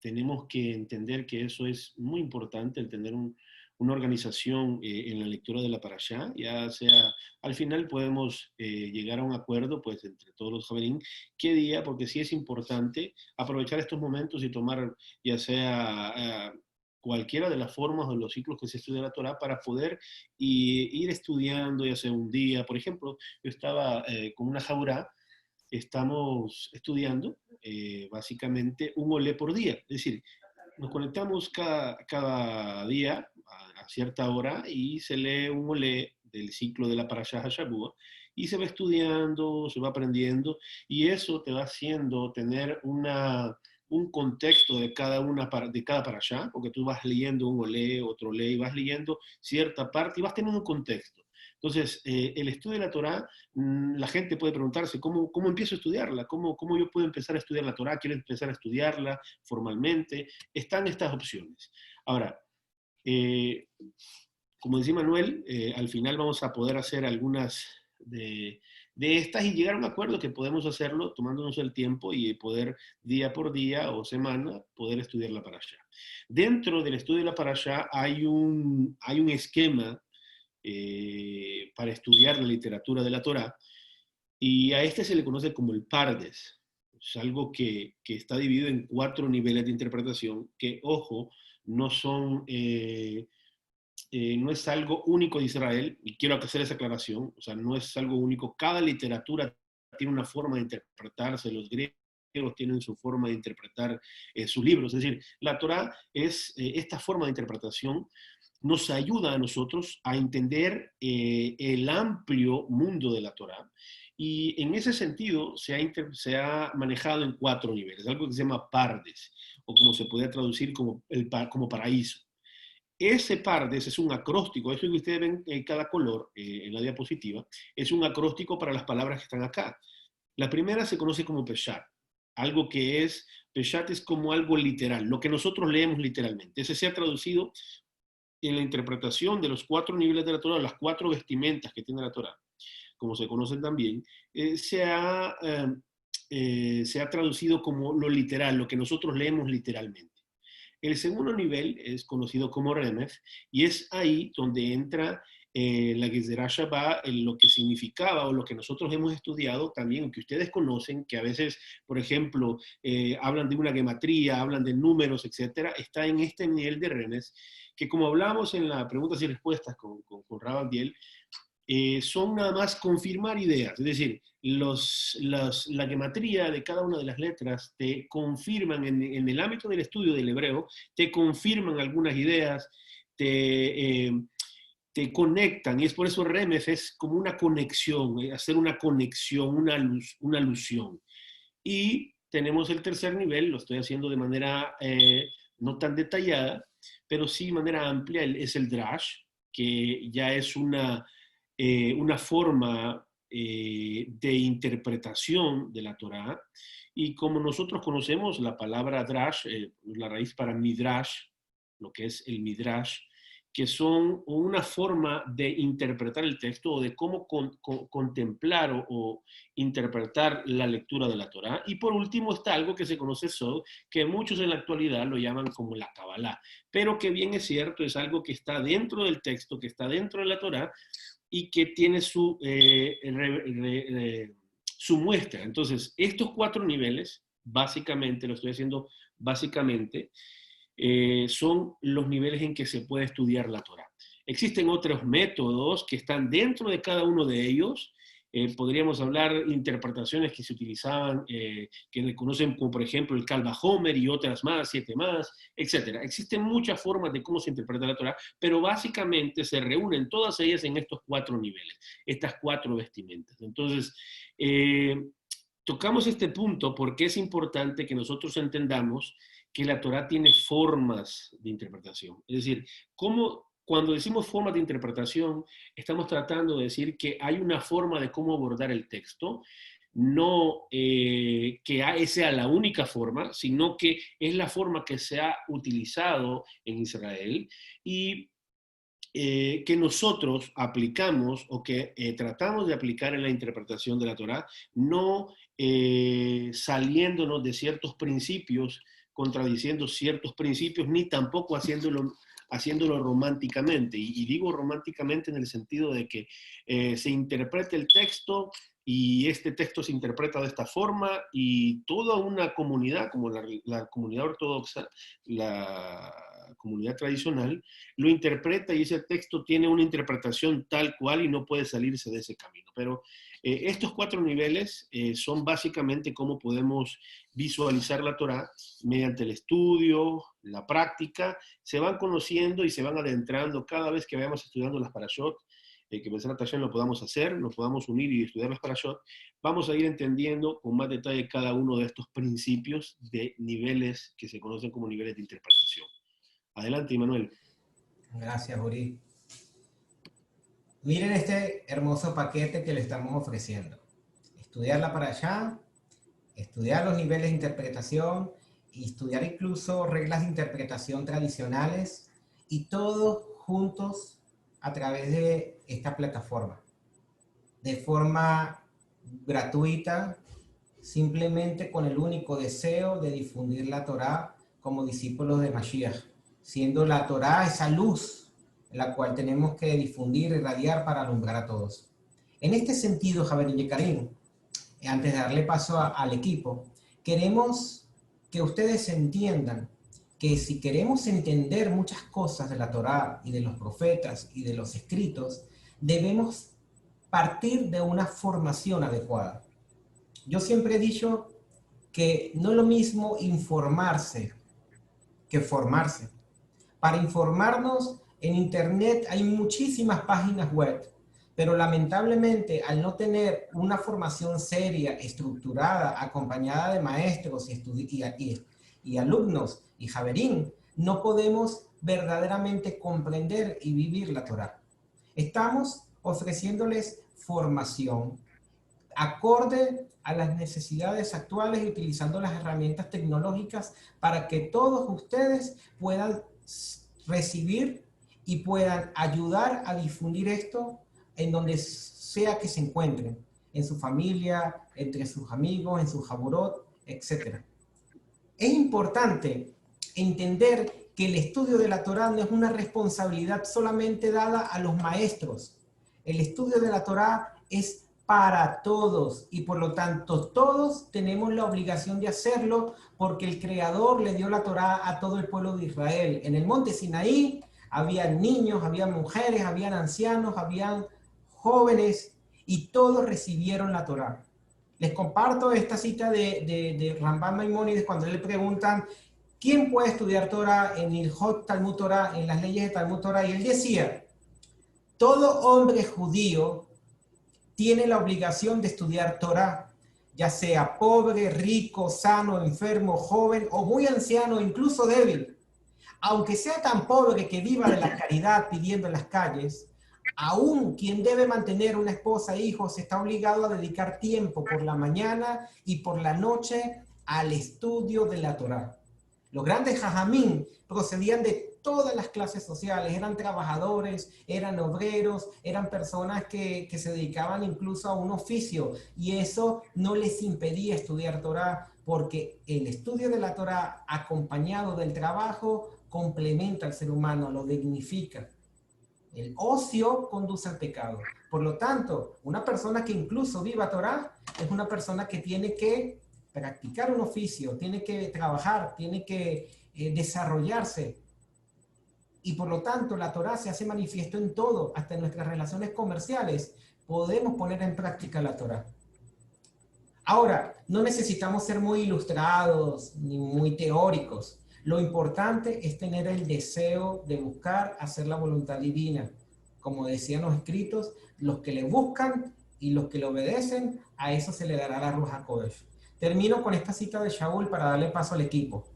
tenemos que entender que eso es muy importante, el tener una organización en la lectura de la parashá, ya sea, al final podemos llegar a un acuerdo, pues, entre todos los javerín, qué día, porque sí es importante aprovechar estos momentos y tomar, ya sea cualquiera de las formas o los ciclos que se estudia la Torah para poder ir estudiando, ya sea un día. Por ejemplo, yo estaba con una jaura, estamos estudiando básicamente un olé por día. Es decir, nos conectamos cada día a cierta hora y se lee un olé del ciclo de la Parashá Hashabua y se va estudiando, se va aprendiendo y eso te va haciendo tener un contexto de de cada parashá, porque tú vas leyendo un olé, otro olé y vas leyendo cierta parte y vas teniendo un contexto. Entonces, el estudio de la Torá, la gente puede preguntarse, ¿cómo empiezo a estudiarla? ¿Cómo yo puedo empezar a estudiar la Torá? ¿Quiero empezar a estudiarla formalmente? Están estas opciones. Ahora, eh, como decía Manuel, al final vamos a poder hacer algunas de estas y llegar a un acuerdo que podemos hacerlo tomándonos el tiempo y poder día por día o semana poder estudiar la parashá. Dentro del estudio de la parashá hay un esquema para estudiar la literatura de la Torá y a este se le conoce como el Pardes. Es algo que está dividido en 4 niveles de interpretación que, ojo, no son... no es algo único de Israel, y quiero hacer esa aclaración, o sea, no es algo único. Cada literatura tiene una forma de interpretarse, los griegos tienen su forma de interpretar sus libros, es decir, la Torá es esta forma de interpretación nos ayuda a nosotros a entender el amplio mundo de la Torá. Y en ese sentido se ha manejado en 4 niveles, algo que se llama pardes, o como se puede traducir como paraíso. Ese pardes es un acróstico, eso que ustedes ven en cada color en la diapositiva, es un acróstico para las palabras que están acá. La primera se conoce como peshat, algo que es, peshat es como algo literal, lo que nosotros leemos literalmente. Ese se ha traducido en la interpretación de los 4 niveles de la Torah, las 4 vestimentas que tiene la Torah, como se conocen también, se ha traducido como lo literal, lo que nosotros leemos literalmente. El segundo nivel es conocido como Remez, y es ahí donde entra la Gezerah Shabbat, lo que significaba o lo que nosotros hemos estudiado también, que ustedes conocen, que a veces, por ejemplo, hablan de una gematría, hablan de números, etcétera, está en este nivel de Remez, que como hablamos en las preguntas y respuestas con Rabbi Abdiel, son nada más confirmar ideas, es decir, la gematría de cada una de las letras te confirman en el ámbito del estudio del hebreo, te confirman algunas ideas, te conectan, y es por eso Remez es como una conexión, hacer una conexión, una alusión. Y tenemos el tercer nivel, lo estoy haciendo de manera no tan detallada, pero sí de manera amplia, es el Drash, que ya es una forma de interpretación de la Torá. Y como nosotros conocemos la palabra Drash, la raíz para Midrash, lo que es el Midrash, que son una forma de interpretar el texto o de cómo contemplar o interpretar la lectura de la Torá. Y por último está algo que se conoce Sod, que muchos en la actualidad lo llaman como la Kabbalah, pero que bien es cierto, es algo que está dentro del texto, que está dentro de la Torá y que tiene su muestra. Entonces, estos 4 niveles, básicamente, lo estoy haciendo básicamente, son los niveles en que se puede estudiar la Torá. Existen otros métodos que están dentro de cada uno de ellos podríamos hablar de interpretaciones que se utilizaban, que conocen como por ejemplo el Kal Vajomer y otras más, 7 más, etc. Existen muchas formas de cómo se interpreta la Torá, pero básicamente se reúnen todas ellas en estos 4 niveles, estas 4 vestimentas. Entonces, tocamos este punto porque es importante que nosotros entendamos que la Torá tiene formas de interpretación. Es decir, cuando decimos formas de interpretación, estamos tratando de decir que hay una forma de cómo abordar el texto, no que sea la única forma, sino que es la forma que se ha utilizado en Israel y que nosotros aplicamos o que tratamos de aplicar en la interpretación de la Torá, no saliéndonos de ciertos principios, contradiciendo ciertos principios, ni tampoco haciéndolo románticamente. Y digo románticamente en el sentido de que se interprete el texto y este texto se interpreta de esta forma y toda una comunidad, como la comunidad ortodoxa, la comunidad tradicional, lo interpreta y ese texto tiene una interpretación tal cual y no puede salirse de ese camino. Pero estos 4 niveles son básicamente cómo podemos visualizar la Torá mediante el estudio, la práctica, se van conociendo y se van adentrando cada vez que vayamos estudiando las parashot, que Bezrat Hashem lo podamos hacer, nos podamos unir y estudiar las parashot, vamos a ir entendiendo con más detalle cada uno de estos principios de niveles que se conocen como niveles de interpretación. Adelante, Manuel. Gracias, Uri. Miren este hermoso paquete que le estamos ofreciendo. Estudiarla para allá, estudiar los niveles de interpretación, y estudiar incluso reglas de interpretación tradicionales, y todos juntos a través de esta plataforma. De forma gratuita, simplemente con el único deseo de difundir la Torá como discípulos de Mashiach, siendo la Torá esa luz la cual tenemos que difundir, irradiar para alumbrar a todos. En este sentido, Javier y Karim, antes de darle paso al equipo, queremos que ustedes entiendan que si queremos entender muchas cosas de la Torá y de los profetas y de los escritos, debemos partir de una formación adecuada. Yo siempre he dicho que no es lo mismo informarse que formarse. Para informarnos en Internet hay muchísimas páginas web, pero lamentablemente al no tener una formación seria, estructurada, acompañada de maestros y alumnos y javerín, no podemos verdaderamente comprender y vivir la Torá. Estamos ofreciéndoles formación acorde a las necesidades actuales y utilizando las herramientas tecnológicas para que todos ustedes puedan recibir y puedan ayudar a difundir esto en donde sea que se encuentren, en su familia, entre sus amigos, en su jaburot, etc. Es importante entender que el estudio de la Torá no es una responsabilidad solamente dada a los maestros. El estudio de la Torá es para todos y por lo tanto todos tenemos la obligación de hacerlo porque el Creador le dio la Torá a todo el pueblo de Israel. En el monte Sinaí había niños, había mujeres, habían ancianos, habían jóvenes y todos recibieron la Torá. Les comparto esta cita de Rambam Maimónides cuando le preguntan ¿quién puede estudiar Torá en el Hot Talmud Torá, en las leyes de Talmud Torá? Y él decía, todo hombre judío tiene la obligación de estudiar Torá, ya sea pobre, rico, sano, enfermo, joven o muy anciano, incluso débil. Aunque sea tan pobre que viva de la caridad pidiendo en las calles, aún quien debe mantener una esposa e hijos está obligado a dedicar tiempo por la mañana y por la noche al estudio de la Torá. Los grandes jajamín procedían de todas las clases sociales, eran trabajadores, eran obreros, eran personas que se dedicaban incluso a un oficio y eso no les impedía estudiar Torá porque el estudio de la Torá acompañado del trabajo complementa al ser humano, lo dignifica. El ocio conduce al pecado. Por lo tanto, una persona que incluso viva Torá es una persona que tiene que practicar un oficio, tiene que trabajar, tiene que desarrollarse. Y por lo tanto, la Torá se hace manifiesto en todo, hasta en nuestras relaciones comerciales. podemos poner en práctica la Torá. Ahora, no necesitamos ser muy ilustrados ni muy teóricos. Lo importante es tener el deseo de buscar hacer la voluntad divina. Como decían los escritos, los que le buscan y los que le obedecen, a eso se le dará la Ruach HaKodesh. Termino con esta cita de Shaul para darle paso al equipo.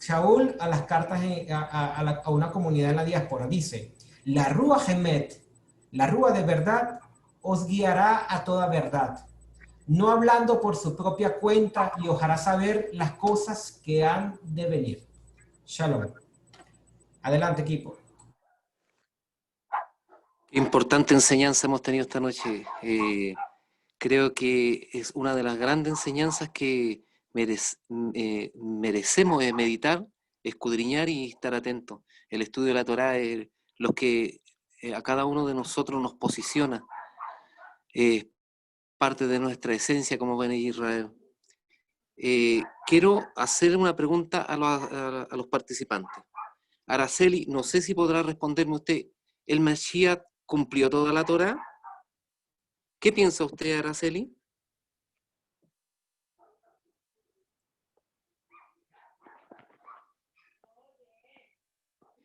Shaul a las cartas a una comunidad en la diáspora dice, la Ruach Emet, la Ruach de verdad, os guiará a toda verdad, no hablando por su propia cuenta y os hará saber las cosas que han de venir. Shalom. Adelante, equipo. Qué importante enseñanza hemos tenido esta noche. Creo que es una de las grandes enseñanzas que merecemos meditar, escudriñar y estar atentos. El estudio de la Torá es lo que a cada uno de nosotros nos posiciona. Parte de nuestra esencia como Bene Israel. Quiero hacer una pregunta a los participantes. Araceli, no sé si podrá responderme usted, ¿el Mashiach cumplió toda la Torá? ¿Qué piensa usted, Araceli?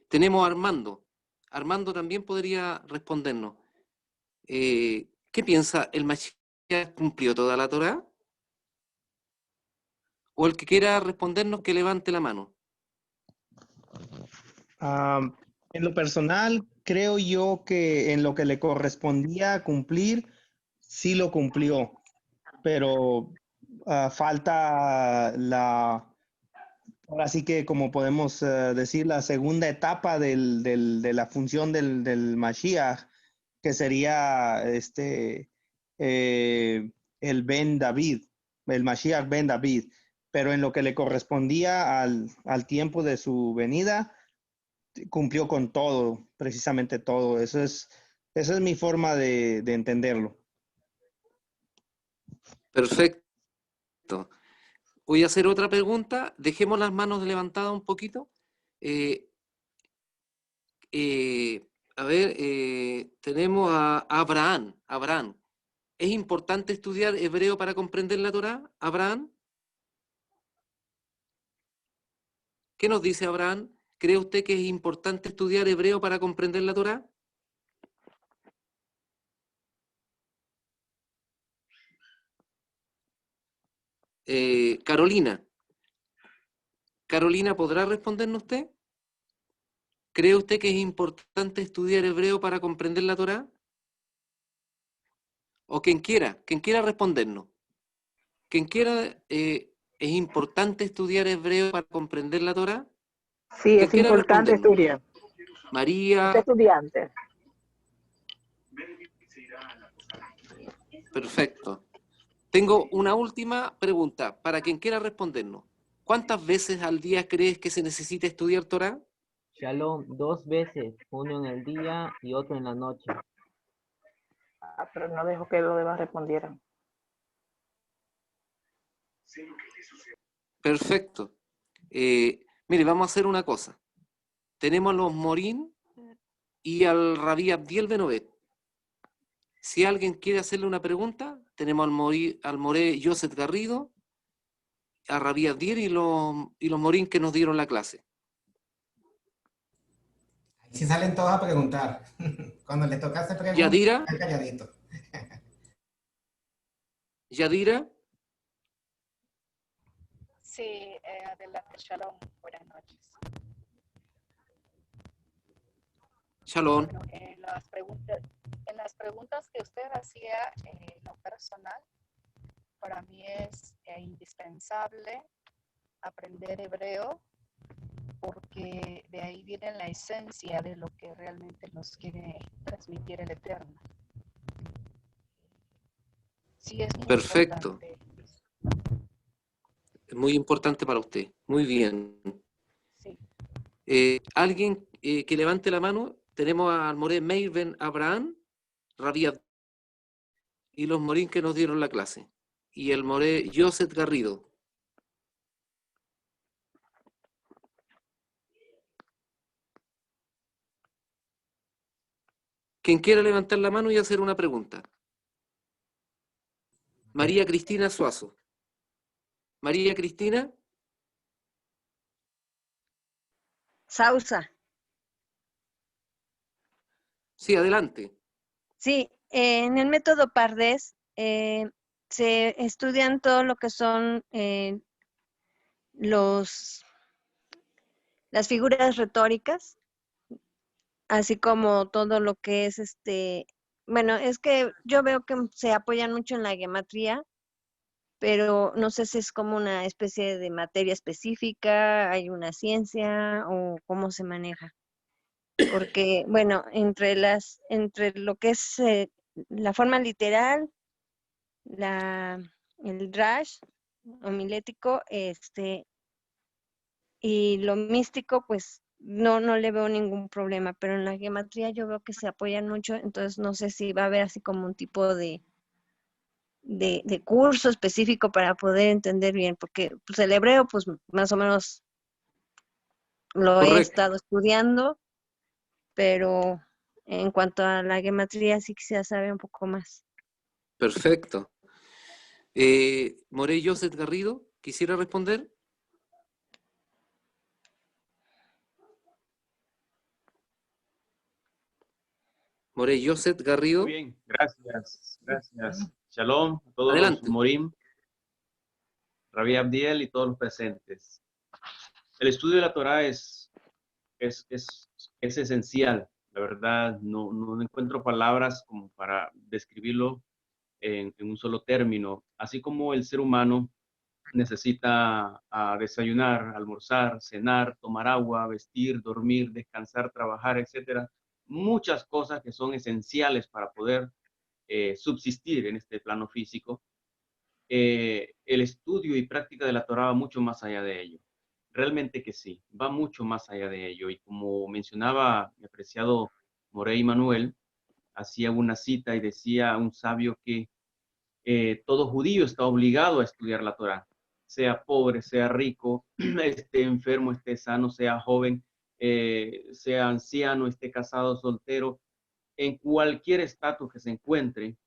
Tenemos a Armando. Armando también podría respondernos. ¿Qué piensa? ¿El Mashiach cumplió toda la Torá? O el que quiera respondernos, que levante la mano. En lo personal, creo yo que en lo que le correspondía cumplir, sí lo cumplió, pero falta ahora sí que como podemos decir, la segunda etapa de la función del Mashiach, que sería el Ben David, el Mashiach Ben David, pero en lo que le correspondía al tiempo de su venida, cumplió con todo, precisamente todo. Esa es mi forma de entenderlo. Perfecto. Voy a hacer otra pregunta. Dejemos las manos levantadas un poquito. A ver, tenemos a Abraham. Abraham, ¿es importante estudiar hebreo para comprender la Torá? Abraham, ¿qué nos dice Abraham? ¿Cree usted que es importante estudiar hebreo para comprender la Torá? Carolina. Carolina, ¿podrá respondernos usted? ¿Cree usted que es importante estudiar hebreo para comprender la Torá? O quien quiera respondernos. Quien quiera, ¿es importante estudiar hebreo para comprender la Torá? Sí, es importante estudiar. María. Es estudiante. Perfecto. Tengo una última pregunta para quien quiera respondernos. ¿Cuántas veces al día crees que se necesita estudiar Torá? Shalom, 2 veces, uno en el día y otro en la noche. Pero no dejo que los demás respondieran. Perfecto. Mire, vamos a hacer una cosa. Tenemos a los Morín y al Rabí Abdiel Benovet. Si alguien quiere hacerle una pregunta, tenemos al Moré Joseph Garrido, a Rabí Abdiel y los Morín que nos dieron la clase. Si salen todos a preguntar. Cuando les toca hacer preguntas, Yadira. están calladitos. Yadira. Sí, adelante, Shalom, buenas noches. Shalom. Bueno, en las preguntas que usted hacía en lo personal, para mí es indispensable aprender hebreo porque de ahí viene la esencia de lo que realmente nos quiere transmitir el Eterno. Sí, es muy Perfecto. importante. Es muy importante para usted. Muy bien. Sí. ¿Alguien que levante la mano? Tenemos al Moré Meir Ben Abraham, Rabí Abdiel, y los Morín que nos dieron la clase. Y el Moré Joseph Garrido. Quien quiera levantar la mano y hacer una pregunta. María Cristina Suazo. María Cristina. Sausa. Sí, adelante. Sí, en el método Pardés se estudian todo lo que son las figuras retóricas, así como todo lo que es bueno, es que yo veo que se apoyan mucho en la gematría, pero no sé si es como una especie de materia específica, hay una ciencia o cómo se maneja. Porque, bueno, entre lo que es la forma literal, el drash homilético, y lo místico, pues no le veo ningún problema, pero en la gematría yo veo que se apoyan mucho, entonces no sé si va a haber así como un tipo de curso específico para poder entender bien, porque pues el hebreo, pues más o menos lo he Correcto. estado estudiando, pero en cuanto a la gematría sí quisiera saber un poco más. Perfecto. Morey Joseph Garrido, ¿quisiera responder? Morey Joseph Garrido. Muy bien, gracias, gracias. Shalom a todos los Adelante. Morim, Rabbi Abdiel y todos los presentes. El estudio de la Torá es esencial. La verdad, no encuentro palabras como para describirlo en un solo término. Así como el ser humano necesita desayunar, almorzar, cenar, tomar agua, vestir, dormir, descansar, trabajar, etcétera. Muchas cosas que son esenciales para poder subsistir en este plano físico. El estudio y práctica de la Torá va mucho más allá de ello. Realmente que sí, va mucho más allá de ello. Y como mencionaba mi apreciado Morey Manuel, hacía una cita y decía un sabio que todo judío está obligado a estudiar la Torá, sea pobre, sea rico, esté enfermo, esté sano, sea joven, sea anciano, esté casado, soltero, en cualquier estatus que se encuentre,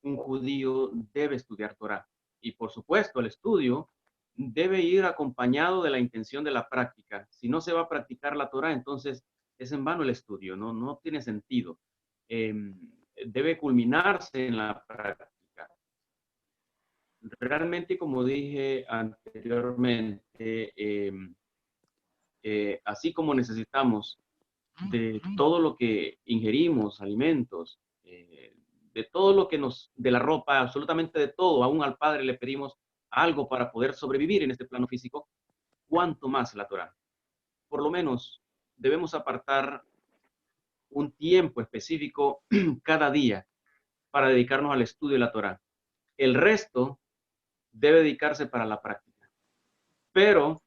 un judío debe estudiar Torá. Y por supuesto, el estudio debe ir acompañado de la intención de la práctica. Si no se va a practicar la Torá, entonces es en vano el estudio, no tiene sentido. Debe culminarse en la práctica. Realmente, como dije anteriormente, así como necesitamos de todo lo que ingerimos, alimentos, de todo lo que de la ropa, absolutamente de todo, aún al Padre le pedimos algo para poder sobrevivir en este plano físico, cuánto más la Torah. Por lo menos debemos apartar un tiempo específico cada día para dedicarnos al estudio de la Torah. El resto debe dedicarse para la práctica. Pero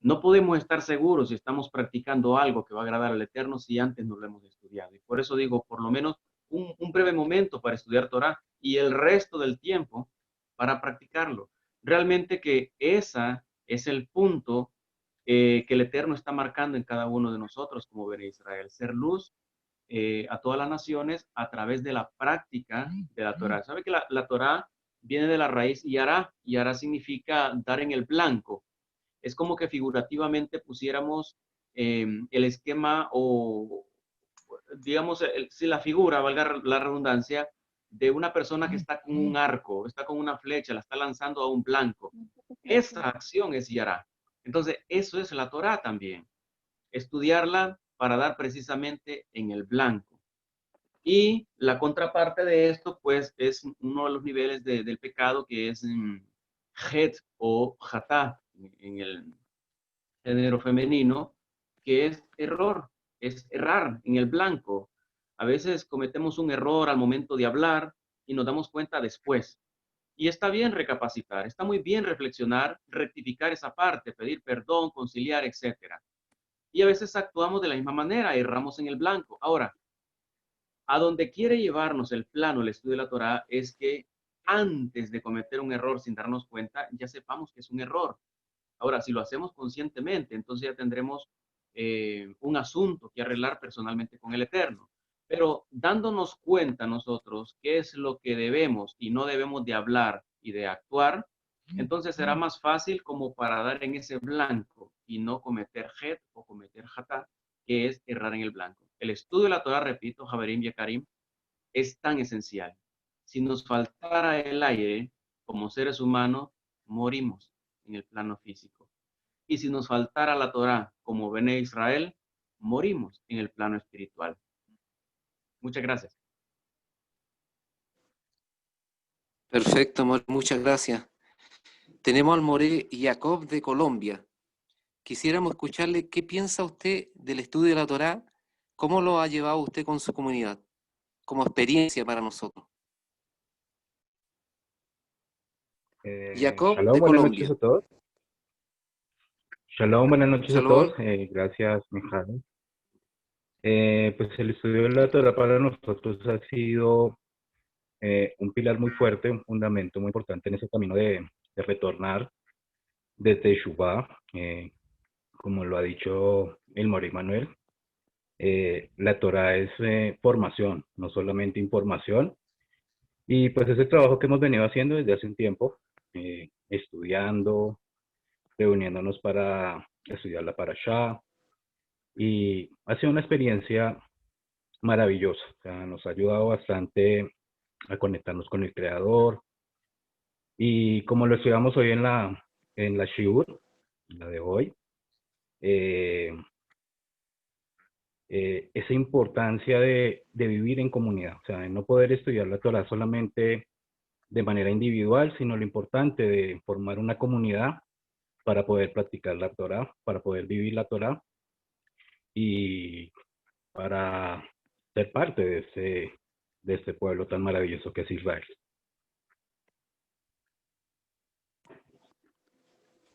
no podemos estar seguros si estamos practicando algo que va a agradar al Eterno si antes no lo hemos estudiado. Y por eso digo, por lo menos un breve momento para estudiar Torah y el resto del tiempo para practicarlo. Realmente que esa es el punto que el Eterno está marcando en cada uno de nosotros como Bene Israel. Ser luz a todas las naciones a través de la práctica de la Torah. ¿Sabe que la Torah viene de la raíz Yará? Yará significa dar en el blanco. Es como que figurativamente pusiéramos el esquema o, digamos, si la figura, valga la redundancia, de una persona que está con un arco, está con una flecha, la está lanzando a un blanco. Esa acción es Yará. Entonces, eso es la Torá también. Estudiarla para dar precisamente en el blanco. Y la contraparte de esto, pues, es uno de los niveles del pecado que es Het o Jatá en el género femenino, que es error, es errar en el blanco. A veces cometemos un error al momento de hablar y nos damos cuenta después. Y está bien recapacitar, está muy bien reflexionar, rectificar esa parte, pedir perdón, conciliar, etcétera. Y a veces actuamos de la misma manera, erramos en el blanco. Ahora, a donde quiere llevarnos el plano, el estudio de la Torá, es que antes de cometer un error sin darnos cuenta, ya sepamos que es un error. Ahora, si lo hacemos conscientemente, entonces ya tendremos un asunto que arreglar personalmente con el Eterno. Pero dándonos cuenta nosotros qué es lo que debemos y no debemos de hablar y de actuar, entonces será más fácil como para dar en ese blanco y no cometer het o cometer hatá, que es errar en el blanco. El estudio de la Torah, repito, Javerim y Karim, es tan esencial. Si nos faltara el aire como seres humanos, morimos en el plano físico. Y si nos faltara la Torah como Bene Israel, morimos en el plano espiritual. Muchas gracias. Perfecto, amor, muchas gracias. Tenemos al More Jacob de Colombia. Quisiéramos escucharle qué piensa usted del estudio de la Torá, cómo lo ha llevado usted con su comunidad, como experiencia para nosotros. Jacob Shalom, de buenas noches Colombia. a todos. Shalom, buenas noches a Shalom. todos. Gracias, Mijal. Pues el estudio de la Torah para nosotros ha sido un pilar muy fuerte, un fundamento muy importante en ese camino de retornar de Teshuvah, como lo ha dicho el Mori Manuel. La Torah es formación, no solamente información. Y pues ese trabajo que hemos venido haciendo desde hace un tiempo, estudiando, reuniéndonos para estudiar la Parashá, y ha sido una experiencia maravillosa. O sea, nos ha ayudado bastante a conectarnos con el Creador. Y como lo estudiamos hoy en la Shiur, la de hoy, esa importancia de vivir en comunidad, o sea, de no poder estudiar la Torah solamente de manera individual, sino lo importante de formar una comunidad para poder practicar la Torah, para poder vivir la Torah y para ser parte de este pueblo tan maravilloso que es Israel.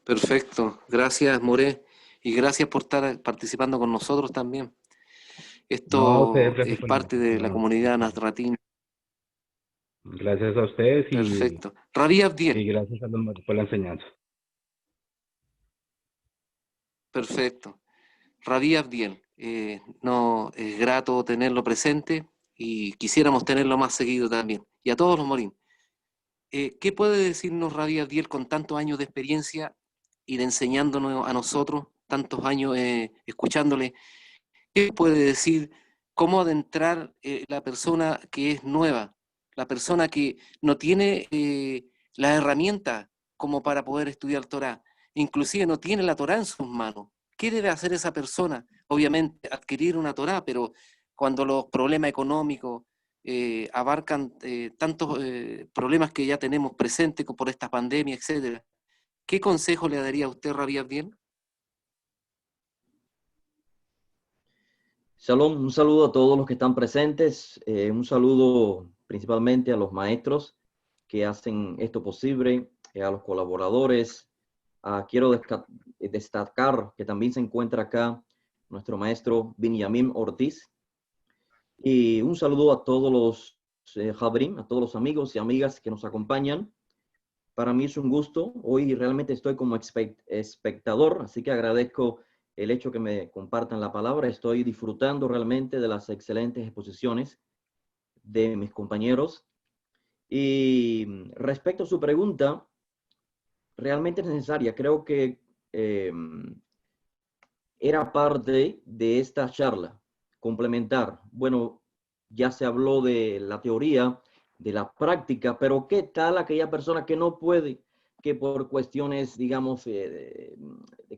Perfecto, gracias More, y gracias por estar participando con nosotros también. No, Esto es parte de la comunidad Nazratim. Gracias a ustedes Perfecto. Rabí Abdiel. Y gracias a los maestros por la enseñanza. Perfecto. Rabí Abdiel, no, es grato tenerlo presente y quisiéramos tenerlo más seguido también. Y a todos los Morín. ¿Qué puede decirnos Rabí Abdiel con tantos años de experiencia y de enseñándonos a nosotros, tantos años escuchándole? ¿Qué puede decir cómo adentrar la persona que es nueva, la persona que no tiene las herramientas como para poder estudiar Torah, inclusive no tiene la Torah en sus manos? ¿Qué debe hacer esa persona? Obviamente adquirir una Torah, pero cuando los problemas económicos abarcan tantos problemas que ya tenemos presentes por esta pandemia, etcétera, ¿qué consejo le daría a usted, Rabí Abdiel? Shalom, un saludo a todos los que están presentes, un saludo principalmente a los maestros que hacen esto posible, a los colaboradores. Quiero destacar que también se encuentra acá nuestro maestro Binyamin Ortiz. Y un saludo a todos los Javrim, a todos los amigos y amigas que nos acompañan. Para mí es un gusto. Hoy realmente estoy como espectador, así que agradezco el hecho que me compartan la palabra. Estoy disfrutando realmente de las excelentes exposiciones de mis compañeros. Y respecto a su pregunta, realmente es necesaria. Creo que era parte de esta charla, complementar. Bueno, ya se habló de la teoría, de la práctica, pero ¿qué tal aquella persona que no puede, que por cuestiones, digamos, de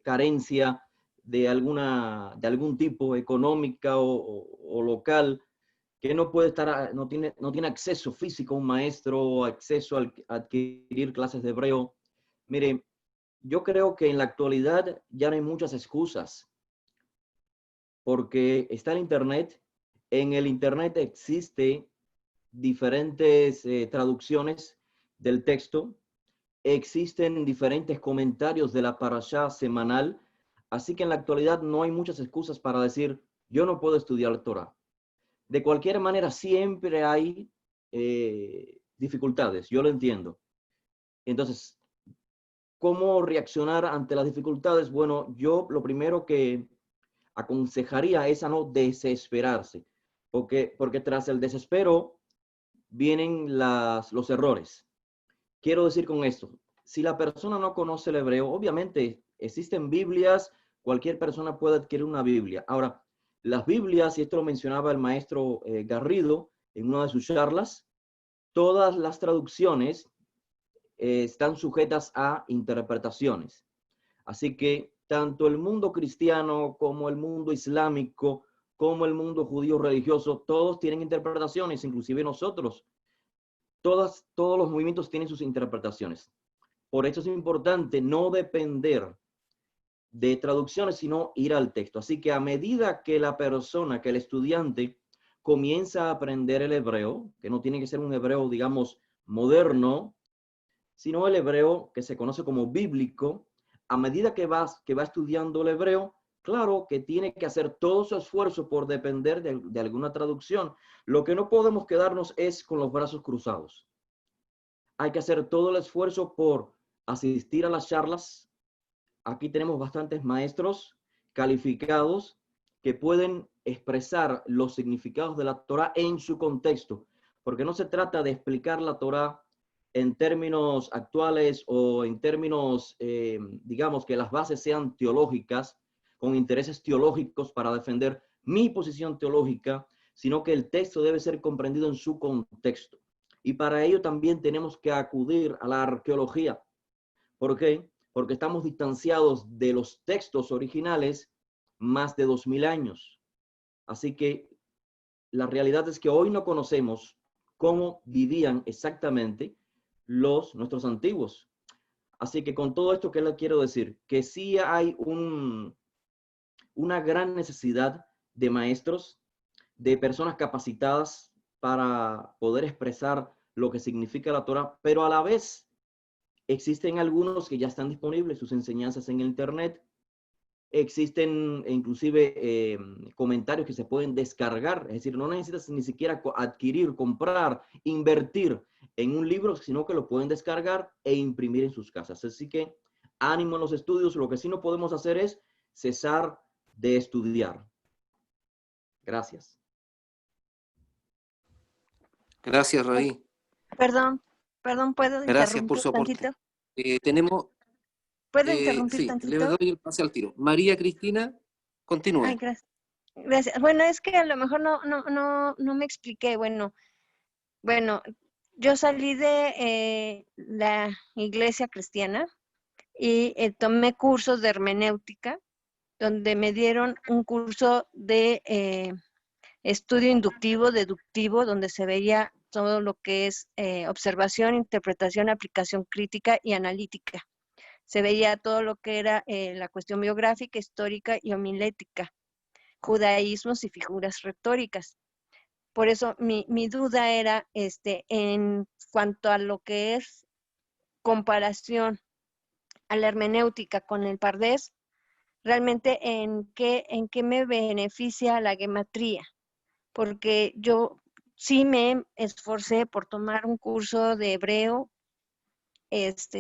carencia, de algún tipo económica o local, que no puede estar, no tiene acceso físico a un maestro, acceso a adquirir clases de hebreo? Mire, yo creo que en la actualidad ya no hay muchas excusas, porque está el Internet. En el Internet existe diferentes traducciones del texto, existen diferentes comentarios de la parashá semanal. Así que en la actualidad no hay muchas excusas para decir, yo no puedo estudiar Torah. De cualquier manera, siempre hay dificultades, yo lo entiendo. Entonces, ¿cómo reaccionar ante las dificultades? Bueno, yo lo primero que aconsejaría es a no desesperarse. porque tras el desespero vienen los errores. Quiero decir con esto, si la persona no conoce el hebreo, obviamente existen Biblias, cualquier persona puede adquirir una Biblia. Ahora, las Biblias, y esto lo mencionaba el maestro Garrido en una de sus charlas, todas las traducciones están sujetas a interpretaciones. Así que tanto el mundo cristiano como el mundo islámico, como el mundo judío religioso, todos tienen interpretaciones, inclusive nosotros. Todos los movimientos tienen sus interpretaciones. Por eso es importante no depender de traducciones, sino ir al texto. Así que a medida que la persona, que el estudiante comienza a aprender el hebreo, que no tiene que ser un hebreo, digamos, moderno, sino el hebreo que se conoce como bíblico, a medida que va estudiando el hebreo, claro que tiene que hacer todo su esfuerzo por depender de alguna traducción. Lo que no podemos quedarnos es con los brazos cruzados. Hay que hacer todo el esfuerzo por asistir a las charlas. Aquí tenemos bastantes maestros calificados que pueden expresar los significados de la Torá en su contexto, porque no se trata de explicar la Torá en términos actuales o en términos, digamos, que las bases sean teológicas, con intereses teológicos para defender mi posición teológica, sino que el texto debe ser comprendido en su contexto. Y para ello también tenemos que acudir a la arqueología. ¿Por qué? Porque estamos distanciados de los textos originales más de 2000 años. Así que la realidad es que hoy no conocemos cómo vivían exactamente nuestros antiguos. Así que con todo esto, ¿qué le quiero decir? Que sí hay una gran necesidad de maestros, de personas capacitadas para poder expresar lo que significa la Torá, pero a la vez existen algunos que ya están disponibles, sus enseñanzas en el Internet. Existen inclusive comentarios que se pueden descargar, es decir, no necesitas ni siquiera adquirir, comprar, invertir en un libro, sino que lo pueden descargar e imprimir en sus casas. Así que ánimo en los estudios, lo que sí no podemos hacer es cesar de estudiar. Gracias. Gracias, Raí. Perdón, ¿puedo Gracias por interrumpir su aporte. tantito? Tenemos... ¿Puedo interrumpir sí, le tantito? doy el pase al tiro. María Cristina, continúe. Ay, gracias. Bueno, es que a lo mejor no me expliqué. Bueno, yo salí de la iglesia cristiana y tomé cursos de hermenéutica, donde me dieron un curso de estudio inductivo, deductivo, donde se veía todo lo que es observación, interpretación, aplicación crítica y analítica. Se veía todo lo que era la cuestión biográfica, histórica y homilética, judaísmos y figuras retóricas. Por eso mi duda era en cuanto a lo que es comparación a la hermenéutica con el Pardés, realmente en qué me beneficia la gematría, porque yo sí me esforcé por tomar un curso de hebreo,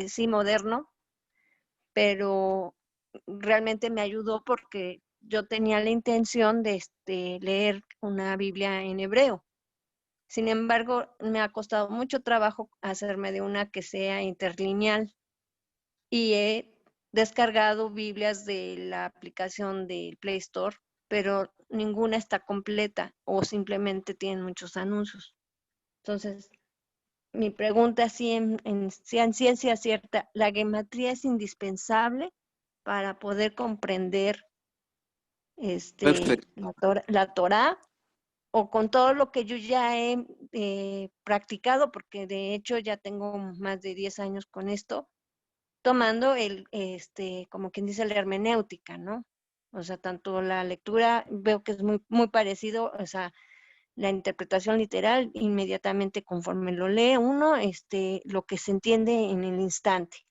sí moderno, pero realmente me ayudó porque yo tenía la intención de leer una Biblia en hebreo. Sin embargo, me ha costado mucho trabajo hacerme de una que sea interlineal y he descargado Biblias de la aplicación del Play Store, pero ninguna está completa o simplemente tienen muchos anuncios. Entonces, mi pregunta, si en ciencia cierta, ¿la gematría es indispensable para poder comprender la Torá, o con todo lo que yo ya he practicado, porque de hecho ya tengo más de 10 años con esto, tomando como quien dice, la hermenéutica, ¿no? O sea, tanto la lectura veo que es muy, muy parecido, o sea, la interpretación literal, inmediatamente conforme lo lee uno, lo que se entiende en el instante.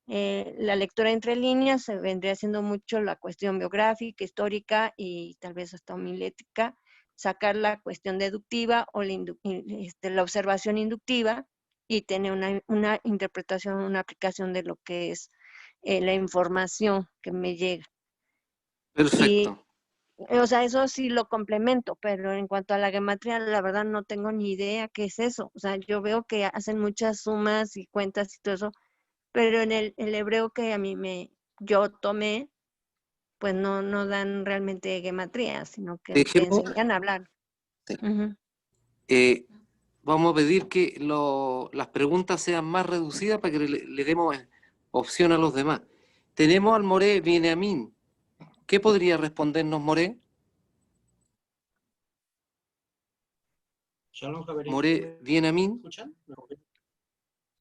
La lectura entre líneas se vendría siendo mucho la cuestión biográfica, histórica y tal vez hasta homilética, sacar la cuestión deductiva o la observación inductiva y tener una interpretación, una aplicación de lo que es la información que me llega. Perfecto. O sea, eso sí lo complemento, pero en cuanto a la gematría, la verdad no tengo ni idea qué es eso. O sea, yo veo que hacen muchas sumas y cuentas y todo eso, pero en el hebreo que yo tomé, pues no dan realmente gematría, sino que te Dejemos, enseñan a hablar. sí. Ujú. Vamos a pedir que las preguntas sean más reducidas para que le demos opción a los demás. Tenemos al Moré Benjamín. ¿Qué podría respondernos Moré? Shalom, Javerín. Moré ¿Me Benjamín. escuchan?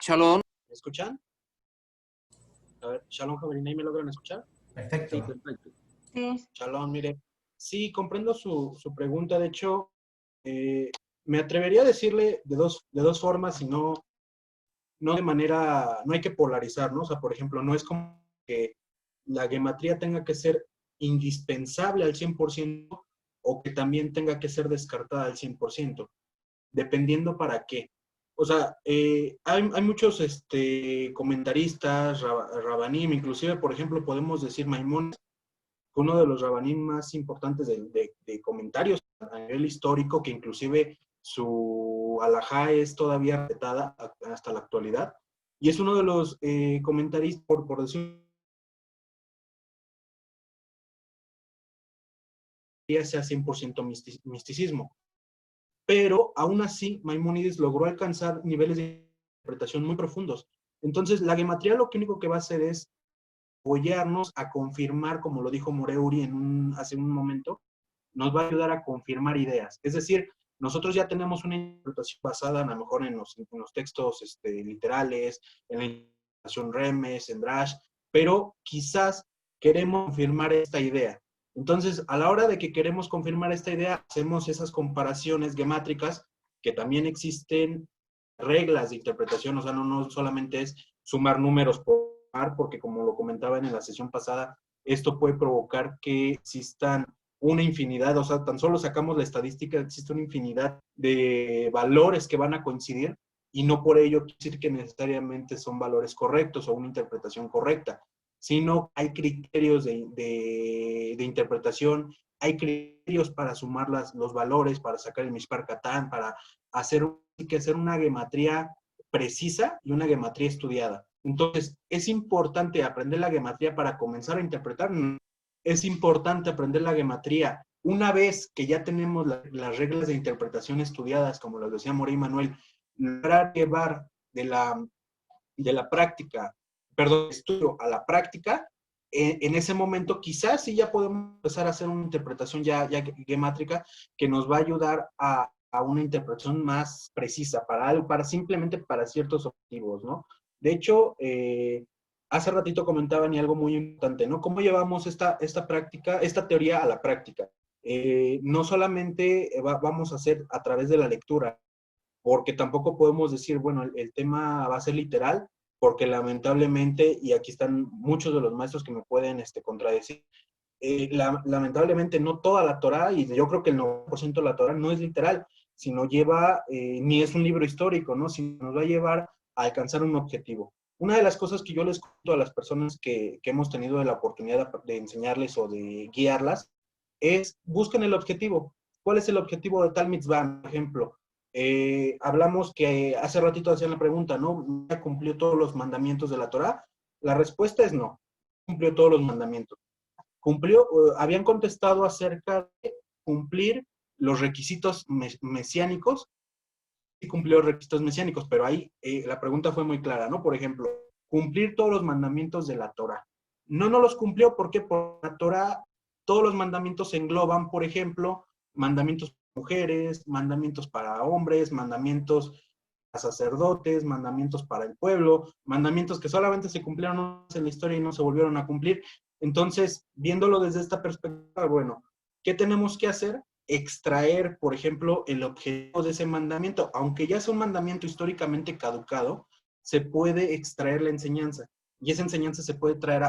Shalom. ¿Me escuchan? A ver, Shalom, Javerín, ¿ahí me logran escuchar? Perfecto. Sí, perfecto. Sí. Shalom, mire. Sí, comprendo su pregunta. De hecho, me atrevería a decirle de dos formas y no de manera, no hay que polarizar, ¿no? O sea, por ejemplo, no es como que la gematría tenga que ser indispensable al 100% o que también tenga que ser descartada al 100%, dependiendo para qué. O sea, hay muchos comentaristas, rabanim, inclusive, por ejemplo, podemos decir Maimónides, uno de los rabanim más importantes de comentarios a nivel histórico, que inclusive su alajá es todavía respetada hasta la actualidad, y es uno de los comentaristas, por decir, sea 100% misticismo. Pero aún así, Maimónides logró alcanzar niveles de interpretación muy profundos. Entonces, la gematría lo único que va a hacer es apoyarnos a confirmar, como lo dijo Moreuri hace un momento, nos va a ayudar a confirmar ideas. Es decir, nosotros ya tenemos una interpretación basada a lo mejor en los textos literales, en la interpretación Remes, en Drash, pero quizás queremos confirmar esta idea. Entonces, a la hora de que queremos confirmar esta idea, hacemos esas comparaciones gemátricas, que también existen reglas de interpretación, o sea, no solamente es sumar números porque como lo comentaba en la sesión pasada, esto puede provocar que existan una infinidad, o sea, tan solo sacamos la estadística, existe una infinidad de valores que van a coincidir y no por ello quiere decir que necesariamente son valores correctos o una interpretación correcta, sino hay criterios de interpretación, hay criterios para sumar los valores, para sacar el Mishpar Catán, para hacer una gematría precisa y una gematría estudiada. Entonces, ¿es importante aprender la gematría para comenzar a interpretar? Es importante aprender la gematría. Una vez que ya tenemos las reglas de interpretación estudiadas, como lo decía Morey Manuel, lograr llevar de la práctica, perdón, estudio a la práctica, en ese momento quizás sí ya podemos empezar a hacer una interpretación ya gemátrica que nos va a ayudar a una interpretación más precisa simplemente para ciertos objetivos, ¿no? De hecho, hace ratito comentaban y algo muy importante, ¿no? ¿Cómo llevamos esta práctica, esta teoría a la práctica? No solamente vamos a hacer a través de la lectura, porque tampoco podemos decir, bueno, el tema va a ser literal, porque lamentablemente, y aquí están muchos de los maestros que me pueden contradecir, lamentablemente no toda la Torá, y yo creo que el 90% de la Torá no es literal, sino lleva, ni es un libro histórico, ¿no? Sino nos va a llevar a alcanzar un objetivo. Una de las cosas que yo les cuento a las personas que hemos tenido la oportunidad de enseñarles o de guiarlas, es busquen el objetivo. ¿Cuál es el objetivo de tal mitzvah? Por ejemplo, hablamos que hace ratito hacían la pregunta, ¿no? ¿Ya cumplió todos los mandamientos de la Torá? La respuesta es no, cumplió todos los mandamientos. Habían contestado acerca de cumplir los requisitos mesiánicos, y cumplió los requisitos mesiánicos, pero ahí la pregunta fue muy clara, ¿no? Por ejemplo, cumplir todos los mandamientos de la Torá. No los cumplió, ¿por qué? Porque la Torá, todos los mandamientos engloban, por ejemplo, mandamientos para mujeres, mandamientos para hombres, mandamientos para sacerdotes, mandamientos para el pueblo, mandamientos que solamente se cumplieron en la historia y no se volvieron a cumplir. Entonces, viéndolo desde esta perspectiva, bueno, ¿qué tenemos que hacer? Extraer, por ejemplo, el objetivo de ese mandamiento. Aunque ya sea un mandamiento históricamente caducado, se puede extraer la enseñanza. Y esa enseñanza se puede traer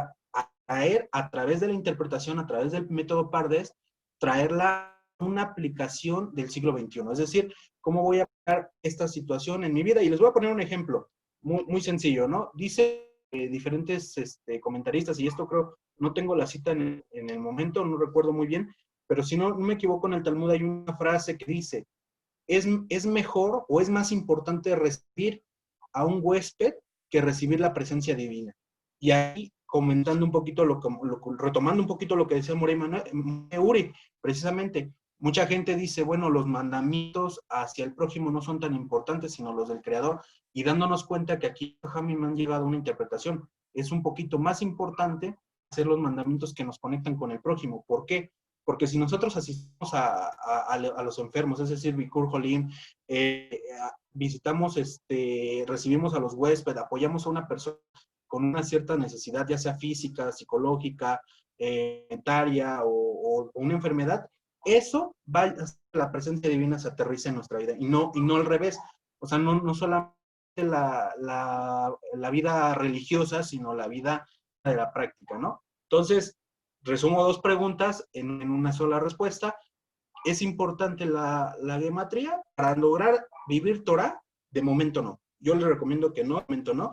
a través de la interpretación, a través del método Pardes, traerla a una aplicación del siglo XXI. Es decir, ¿cómo voy a aplicar esta situación en mi vida? Y les voy a poner un ejemplo muy, muy sencillo, ¿no? Dice diferentes comentaristas, y esto creo, no tengo la cita en el momento, no recuerdo muy bien, pero si no me equivoco, en el Talmud hay una frase que dice, es mejor o es más importante recibir a un huésped que recibir la presencia divina. Y ahí, comentando un poquito, retomando un poquito lo que decía Uri, precisamente, mucha gente dice, bueno, los mandamientos hacia el prójimo no son tan importantes, sino los del Creador, y dándonos cuenta que aquí Jajamim me han llegado a una interpretación. Es un poquito más importante hacer los mandamientos que nos conectan con el prójimo. ¿Por qué? Porque si nosotros asistimos a los enfermos, es decir, Bikur Jolim, visitamos, recibimos a los huéspedes, apoyamos a una persona con una cierta necesidad, ya sea física, psicológica, alimentaria o una enfermedad, eso va a hacer que la presencia divina se aterrice en nuestra vida, y no al revés. O sea, no solamente la vida religiosa, sino la vida de la práctica, ¿no? Entonces, resumo dos preguntas en una sola respuesta. ¿Es importante la gematría para lograr vivir Torah? De momento no. Yo les recomiendo que no, de momento no.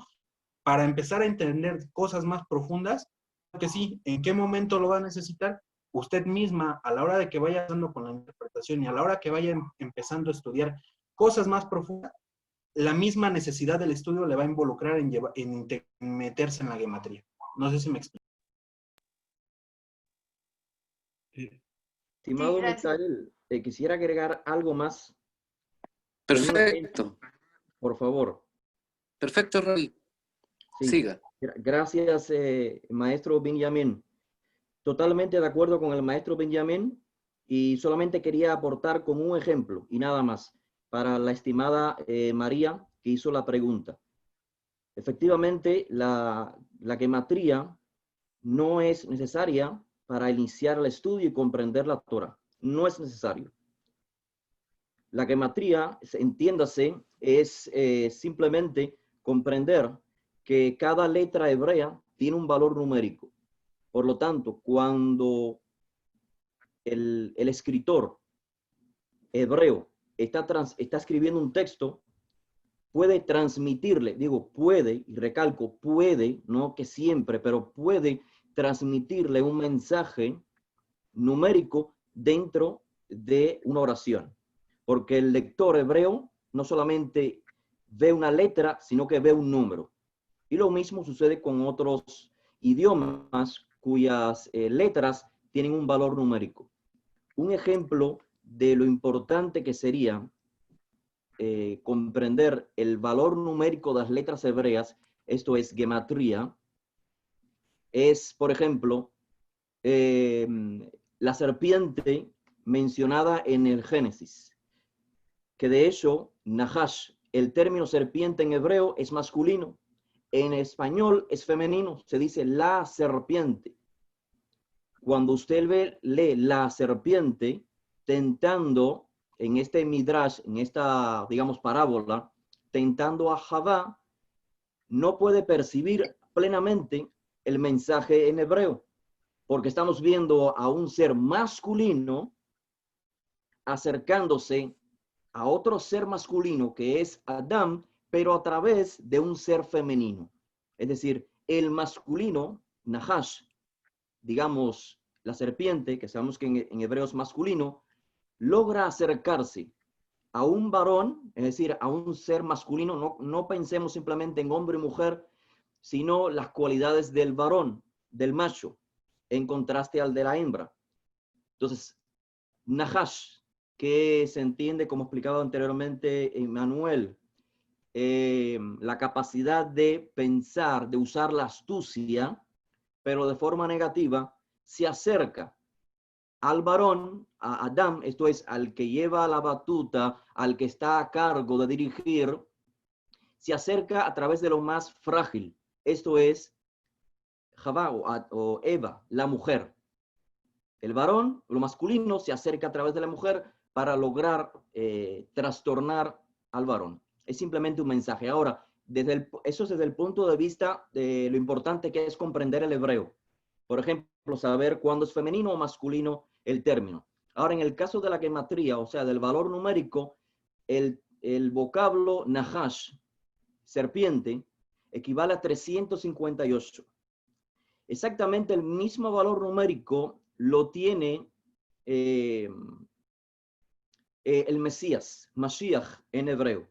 Para empezar a entender cosas más profundas, que sí. ¿En qué momento lo va a necesitar? Usted misma, a la hora de que vaya dando con la interpretación y a la hora que vaya empezando a estudiar cosas más profundas, la misma necesidad del estudio le va a involucrar en meterse en la gematría. No sé si me explico. Estimado Sí, gracias. Misael, quisiera agregar algo más. Perfecto. Por favor. Perfecto, Ravi. Sí. Siga. Gracias, maestro Benjamín. Totalmente de acuerdo con el maestro Benjamín, y solamente quería aportar como un ejemplo y nada más para la estimada María, que hizo la pregunta. Efectivamente, la gematría no es necesaria para iniciar el estudio y comprender la Torah. No es necesario. La gematría, entiéndase, es simplemente comprender que cada letra hebrea tiene un valor numérico. Por lo tanto, cuando el escritor hebreo está escribiendo un texto, puede transmitirle, digo puede, y recalco, puede, no que siempre, pero puede transmitirle un mensaje numérico dentro de una oración. Porque el lector hebreo no solamente ve una letra, sino que ve un número. Y lo mismo sucede con otros idiomas cuyas letras tienen un valor numérico. Un ejemplo de lo importante que sería comprender el valor numérico de las letras hebreas, esto es gematría, es, por ejemplo, la serpiente mencionada en el Génesis, que de hecho, Nahash, el término serpiente en hebreo es masculino, en español es femenino, se dice la serpiente. Cuando usted lee la serpiente tentando, en este midrash, en esta, digamos, parábola, tentando a Javá, no puede percibir plenamente el mensaje en hebreo, porque estamos viendo a un ser masculino acercándose a otro ser masculino que es Adán, pero a través de un ser femenino. Es decir, el masculino, Nahash, digamos, la serpiente, que sabemos que en hebreo es masculino, logra acercarse a un varón, es decir, a un ser masculino. No pensemos simplemente en hombre y mujer, sino las cualidades del varón, del macho, en contraste al de la hembra. Entonces, Nahash, que se entiende, como explicaba anteriormente Emmanuel, la capacidad de pensar, de usar la astucia, pero de forma negativa, se acerca al varón, a Adán, esto es, al que lleva la batuta, al que está a cargo de dirigir, se acerca a través de lo más frágil, esto es, Javá o Eva, la mujer. El varón, lo masculino, se acerca a través de la mujer para lograr trastornar al varón. Es simplemente un mensaje. Ahora, eso es desde el punto de vista de lo importante que es comprender el hebreo. Por ejemplo, saber cuándo es femenino o masculino el término. Ahora, en el caso de la gematría, o sea, del valor numérico, el vocablo Nahash, serpiente, equivale a 358. Exactamente el mismo valor numérico lo tiene el Mesías, Mashiach en hebreo.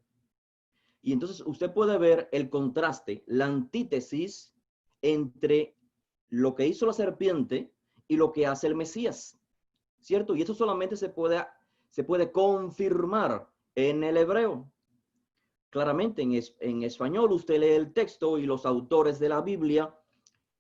Y entonces usted puede ver el contraste, la antítesis entre lo que hizo la serpiente y lo que hace el Mesías, ¿cierto? Y esto solamente se puede confirmar en el hebreo. Claramente en español usted lee el texto y los autores de la Biblia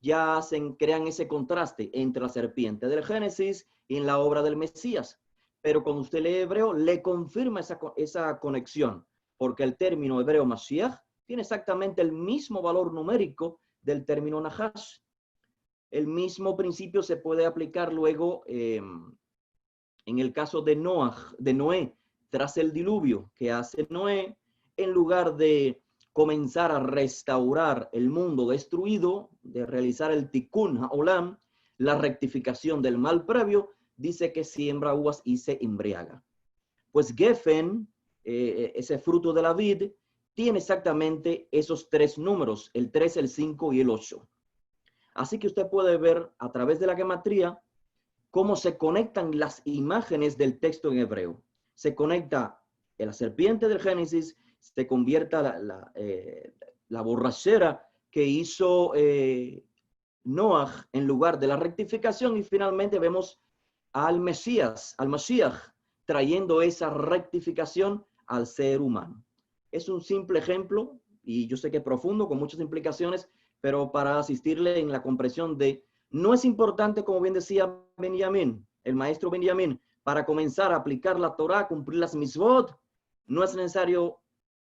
ya crean ese contraste entre la serpiente del Génesis y en la obra del Mesías. Pero cuando usted lee hebreo, le confirma esa conexión, porque el término hebreo Mashiach tiene exactamente el mismo valor numérico del término Nahash. El mismo principio se puede aplicar luego en el caso de Noé, tras el diluvio que hace Noé, en lugar de comenzar a restaurar el mundo destruido, de realizar el tikkun ha'olam, la rectificación del mal previo, dice que siembra uvas y se embriaga. Pues Geffen, ese fruto de la vid, tiene exactamente esos 3 números, el 3, el 5 y el 8. Así que usted puede ver a través de la gematría cómo se conectan las imágenes del texto en hebreo. Se conecta la serpiente del Génesis, se convierta la borrachera que hizo Noah en lugar de la rectificación, y finalmente vemos al Mesías, al Mashiach, trayendo esa rectificación al ser humano. Es un simple ejemplo, y yo sé que es profundo, con muchas implicaciones, pero para asistirle en la comprensión de, no es importante, como bien decía Benjamín, el maestro Benjamín, para comenzar a aplicar la Torah, cumplir las mitzvot, no es necesario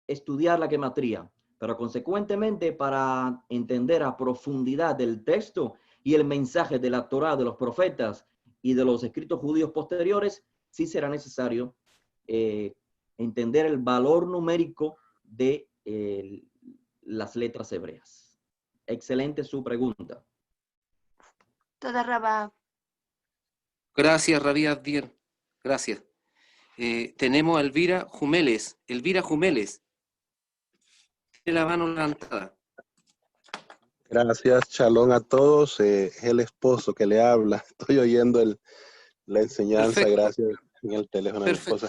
estudiar la gematría, pero consecuentemente para entender a profundidad del texto y el mensaje de la Torah, de los profetas y de los escritos judíos posteriores, sí será necesario entender el valor numérico de las letras hebreas. Excelente su pregunta. Toda Rabá. Gracias, Rabí Abdiel. Gracias. Tenemos a Elvira Jumeles. Elvira Jumeles. Tiene la mano levantada. Gracias, shalom a todos. Es el esposo que le habla. Estoy oyendo la enseñanza. Perfecto. Gracias en el teléfono de mi esposa.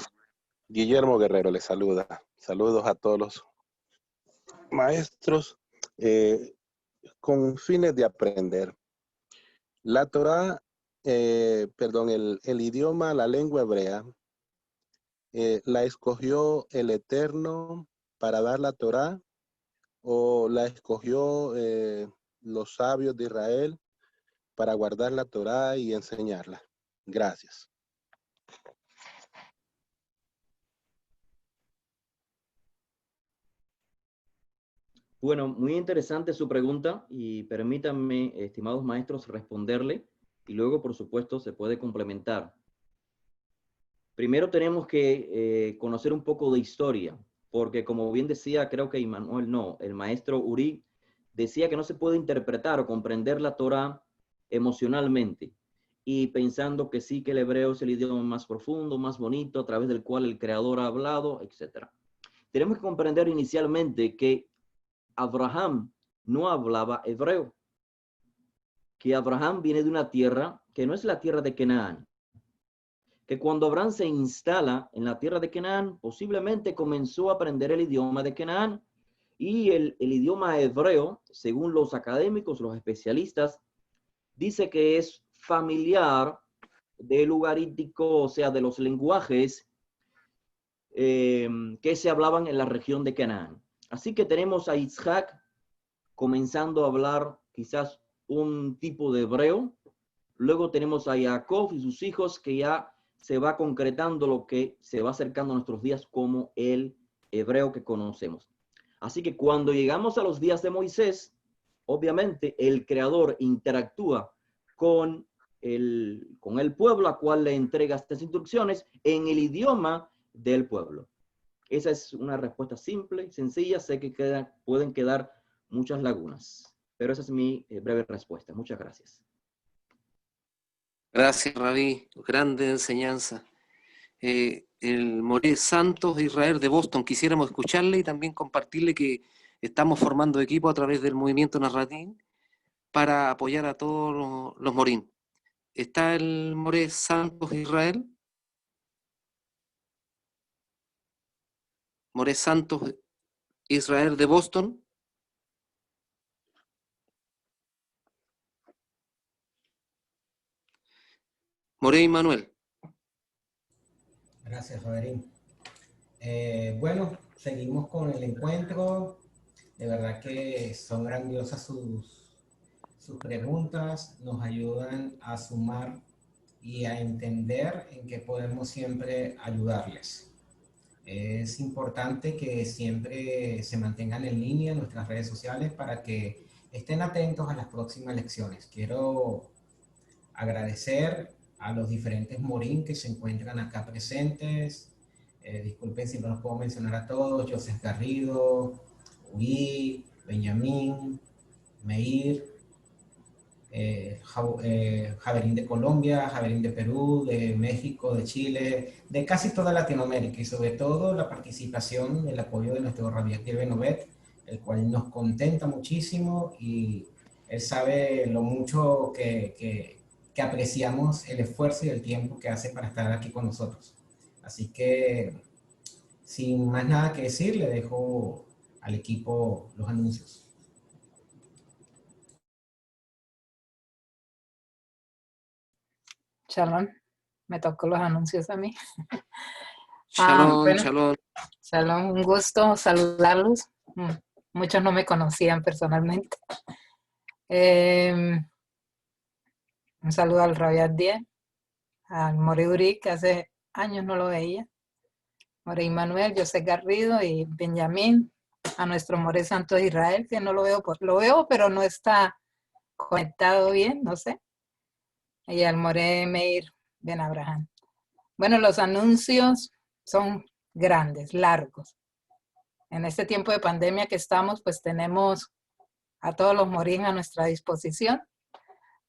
Guillermo Guerrero le saluda. Saludos a todos los maestros con fines de aprender. La Torah, el idioma, la lengua hebrea, ¿la escogió el Eterno para dar la Torah o la escogió los sabios de Israel para guardar la Torah y enseñarla? Gracias. Bueno, muy interesante su pregunta y permítanme, estimados maestros, responderle y luego, por supuesto, se puede complementar. Primero tenemos que conocer un poco de historia, porque como bien decía, creo que Immanuel no, el maestro Uri decía que no se puede interpretar o comprender la Torah emocionalmente y pensando que sí, que el hebreo es el idioma más profundo, más bonito, a través del cual el Creador ha hablado, etc. Tenemos que comprender inicialmente que Abraham no hablaba hebreo, que Abraham viene de una tierra que no es la tierra de Canaán, que cuando Abraham se instala en la tierra de Canaán, posiblemente comenzó a aprender el idioma de Canaán, y el idioma hebreo, según los académicos, los especialistas, dice que es familiar del ugarítico, o sea, de los lenguajes que se hablaban en la región de Canaán. Así que tenemos a Isaac comenzando a hablar quizás un tipo de hebreo. Luego tenemos a Jacob y sus hijos, que ya se va concretando lo que se va acercando a nuestros días como el hebreo que conocemos. Así que cuando llegamos a los días de Moisés, obviamente el Creador interactúa con el pueblo, a cual le entrega estas instrucciones en el idioma del pueblo. Esa es una respuesta simple, sencilla. Sé que pueden quedar muchas lagunas, pero esa es mi breve respuesta. Muchas gracias. Gracias, Rabí. Grande enseñanza. El Moré Santos Israel de Boston, quisiéramos escucharle y también compartirle que estamos formando equipo a través del movimiento Narratín para apoyar a todos los morín. ¿Está el More Santos Israel? More Santos Israel de Boston. More Manuel. Gracias, Javerín. Bueno, seguimos con el encuentro. De verdad que son grandiosas sus preguntas, nos ayudan a sumar y a entender en qué podemos siempre ayudarles. Es importante que siempre se mantengan en línea en nuestras redes sociales para que estén atentos a las próximas lecciones. Quiero agradecer a los diferentes Morín que se encuentran acá presentes. Disculpen si no los puedo mencionar a todos. Joseph Garrido, Uí, Benjamín, Meir, Javerín de Colombia, Javerín de Perú, de México, de Chile, de casi toda Latinoamérica y sobre todo la participación, el apoyo de nuestro Rabiat Benovet, el cual nos contenta muchísimo y él sabe lo mucho que apreciamos el esfuerzo y el tiempo que hace para estar aquí con nosotros. Así que, sin más nada que decir, le dejo al equipo los anuncios. Shalom, me tocó los anuncios a mí. Shalom, Bueno, shalom. Shalom, un gusto saludarlos. Muchos no me conocían personalmente. Un saludo al Rabiat 10, al More Uri, que hace años no lo veía, More Manuel, José Garrido y Benjamín, a nuestro More Santos Israel, que no lo veo, lo veo, pero no está conectado bien, no sé, y al More Meir Ben Abraham. Bueno, los anuncios son grandes, largos. En este tiempo de pandemia que estamos, pues tenemos a todos los morín a nuestra disposición.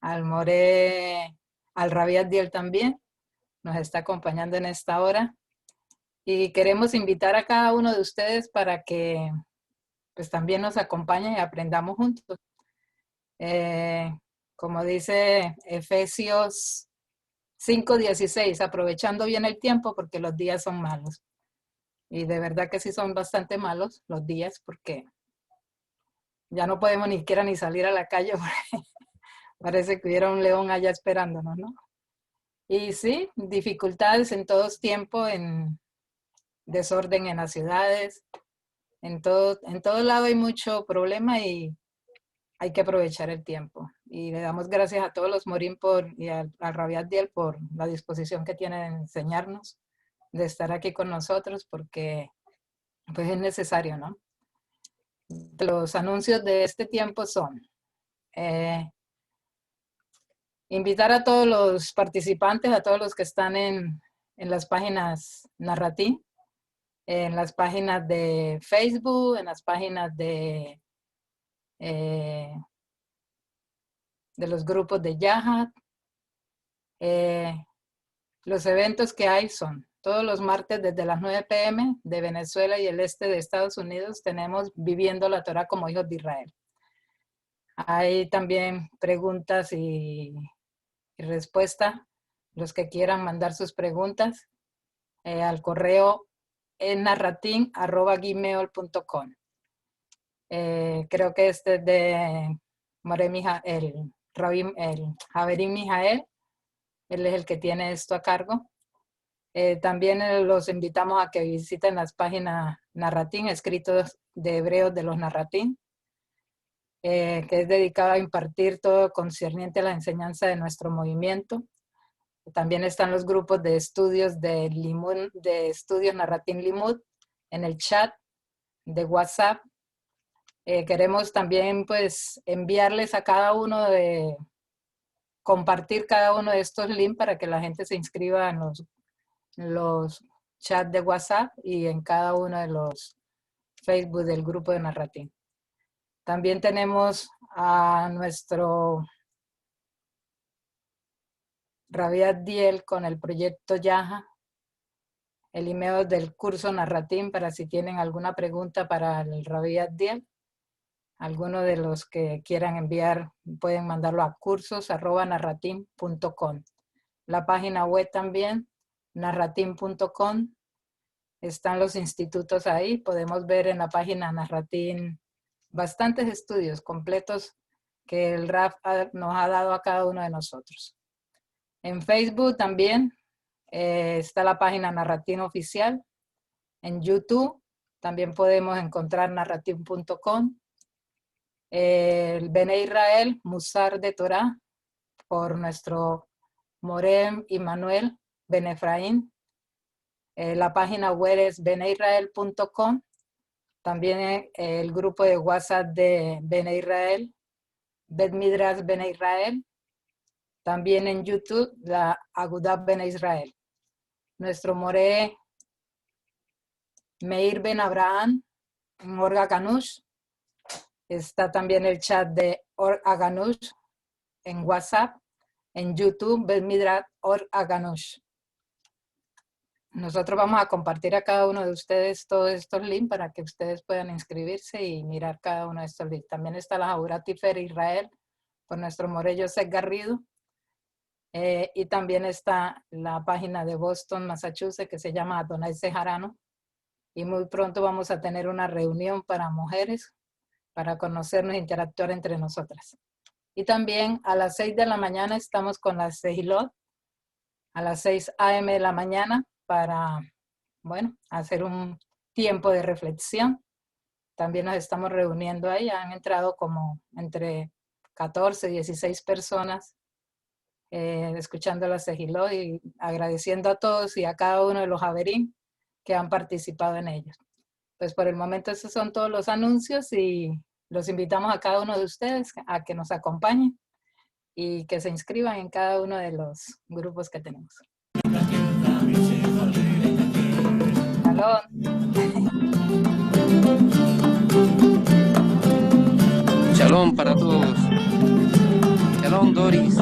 Al More, al Rabiat Diel también, nos está acompañando en esta hora. Y queremos invitar a cada uno de ustedes para que pues también nos acompañen y aprendamos juntos. Como dice Efesios 5:16, aprovechando bien el tiempo porque los días son malos. Y de verdad que sí son bastante malos los días porque ya no podemos ni siquiera ni salir a la calle porque parece que hubiera un león allá esperándonos, ¿no? Y sí, dificultades en todos tiempos, en desorden en las ciudades, en todo lado hay mucho problema y hay que aprovechar el tiempo. Y le damos gracias a todos los Morín y al Rabiat Diel por la disposición que tienen de enseñarnos, de estar aquí con nosotros, porque pues es necesario, ¿no? Los anuncios de este tiempo son invitar a todos los participantes, a todos los que están en las páginas Narratín, en las páginas de Facebook, en las páginas de los grupos de Yahad. Los eventos que hay son todos los martes desde las 9 p.m. de Venezuela y el este de Estados Unidos tenemos Viviendo la Torá como hijos de Israel. Hay también preguntas y respuestas. Los que quieran mandar sus preguntas al correo narratin@gmail.com. Creo que este es de el Javerín Mijael. Él es el que tiene esto a cargo. También los invitamos a que visiten las páginas Narratín, escritos de hebreos de los Narratín, que es dedicado a impartir todo concerniente a la enseñanza de nuestro movimiento. También están los grupos de estudios de estudios Narratín Limud en el chat de WhatsApp. Queremos también pues enviarles a cada uno compartir cada uno de estos links para que la gente se inscriba en los chats de WhatsApp y en cada uno de los Facebook del grupo de Narratín. También tenemos a nuestro Rabiat Diel con el proyecto Yaha, el email del curso Narratín para si tienen alguna pregunta para el Rabiat Diel. Algunos de los que quieran enviar pueden mandarlo a cursos@narratim.com. La página web también, narratim.com. Están los institutos ahí. Podemos ver en la página Narratim bastantes estudios completos que el RAF nos ha dado a cada uno de nosotros. En Facebook también está la página Narratim Oficial. En YouTube también podemos encontrar narratim.com. El Bene Israel, Musar de Torah, por nuestro Morem Immanuel Ben Efraín. La página web es beneisrael.com. También el grupo de WhatsApp de Bene Israel, Bet Midrash Bene Israel. También en YouTube, la Agudat Bene Israel. Nuestro More Meir Ben Abraham, en Or Haganush. Está también el chat de Or Haganush en WhatsApp. En YouTube, Bet Midrash Or Haganush. Nosotros vamos a compartir a cada uno de ustedes todos estos links para que ustedes puedan inscribirse y mirar cada uno de estos links. También está la Jaburat Tifer Israel por nuestro More Joseph Garrido. Y también está la página de Boston, Massachusetts, que se llama Adonai Sejarano. Y muy pronto vamos a tener una reunión para mujeres, para conocernos e interactuar entre nosotras. Y también a las 6 de la mañana estamos con la Sehilot, a las 6 a.m. de la mañana, para, bueno, hacer un tiempo de reflexión. También nos estamos reuniendo ahí. Han entrado como entre 14 y 16 personas escuchando la Sehilot y agradeciendo a todos y a cada uno de los Haverim que han participado en ellos. Pues por el momento esos son todos los anuncios y los invitamos a cada uno de ustedes a que nos acompañen y que se inscriban en cada uno de los grupos que tenemos. Shalom. Shalom para todos. Shalom, Doris.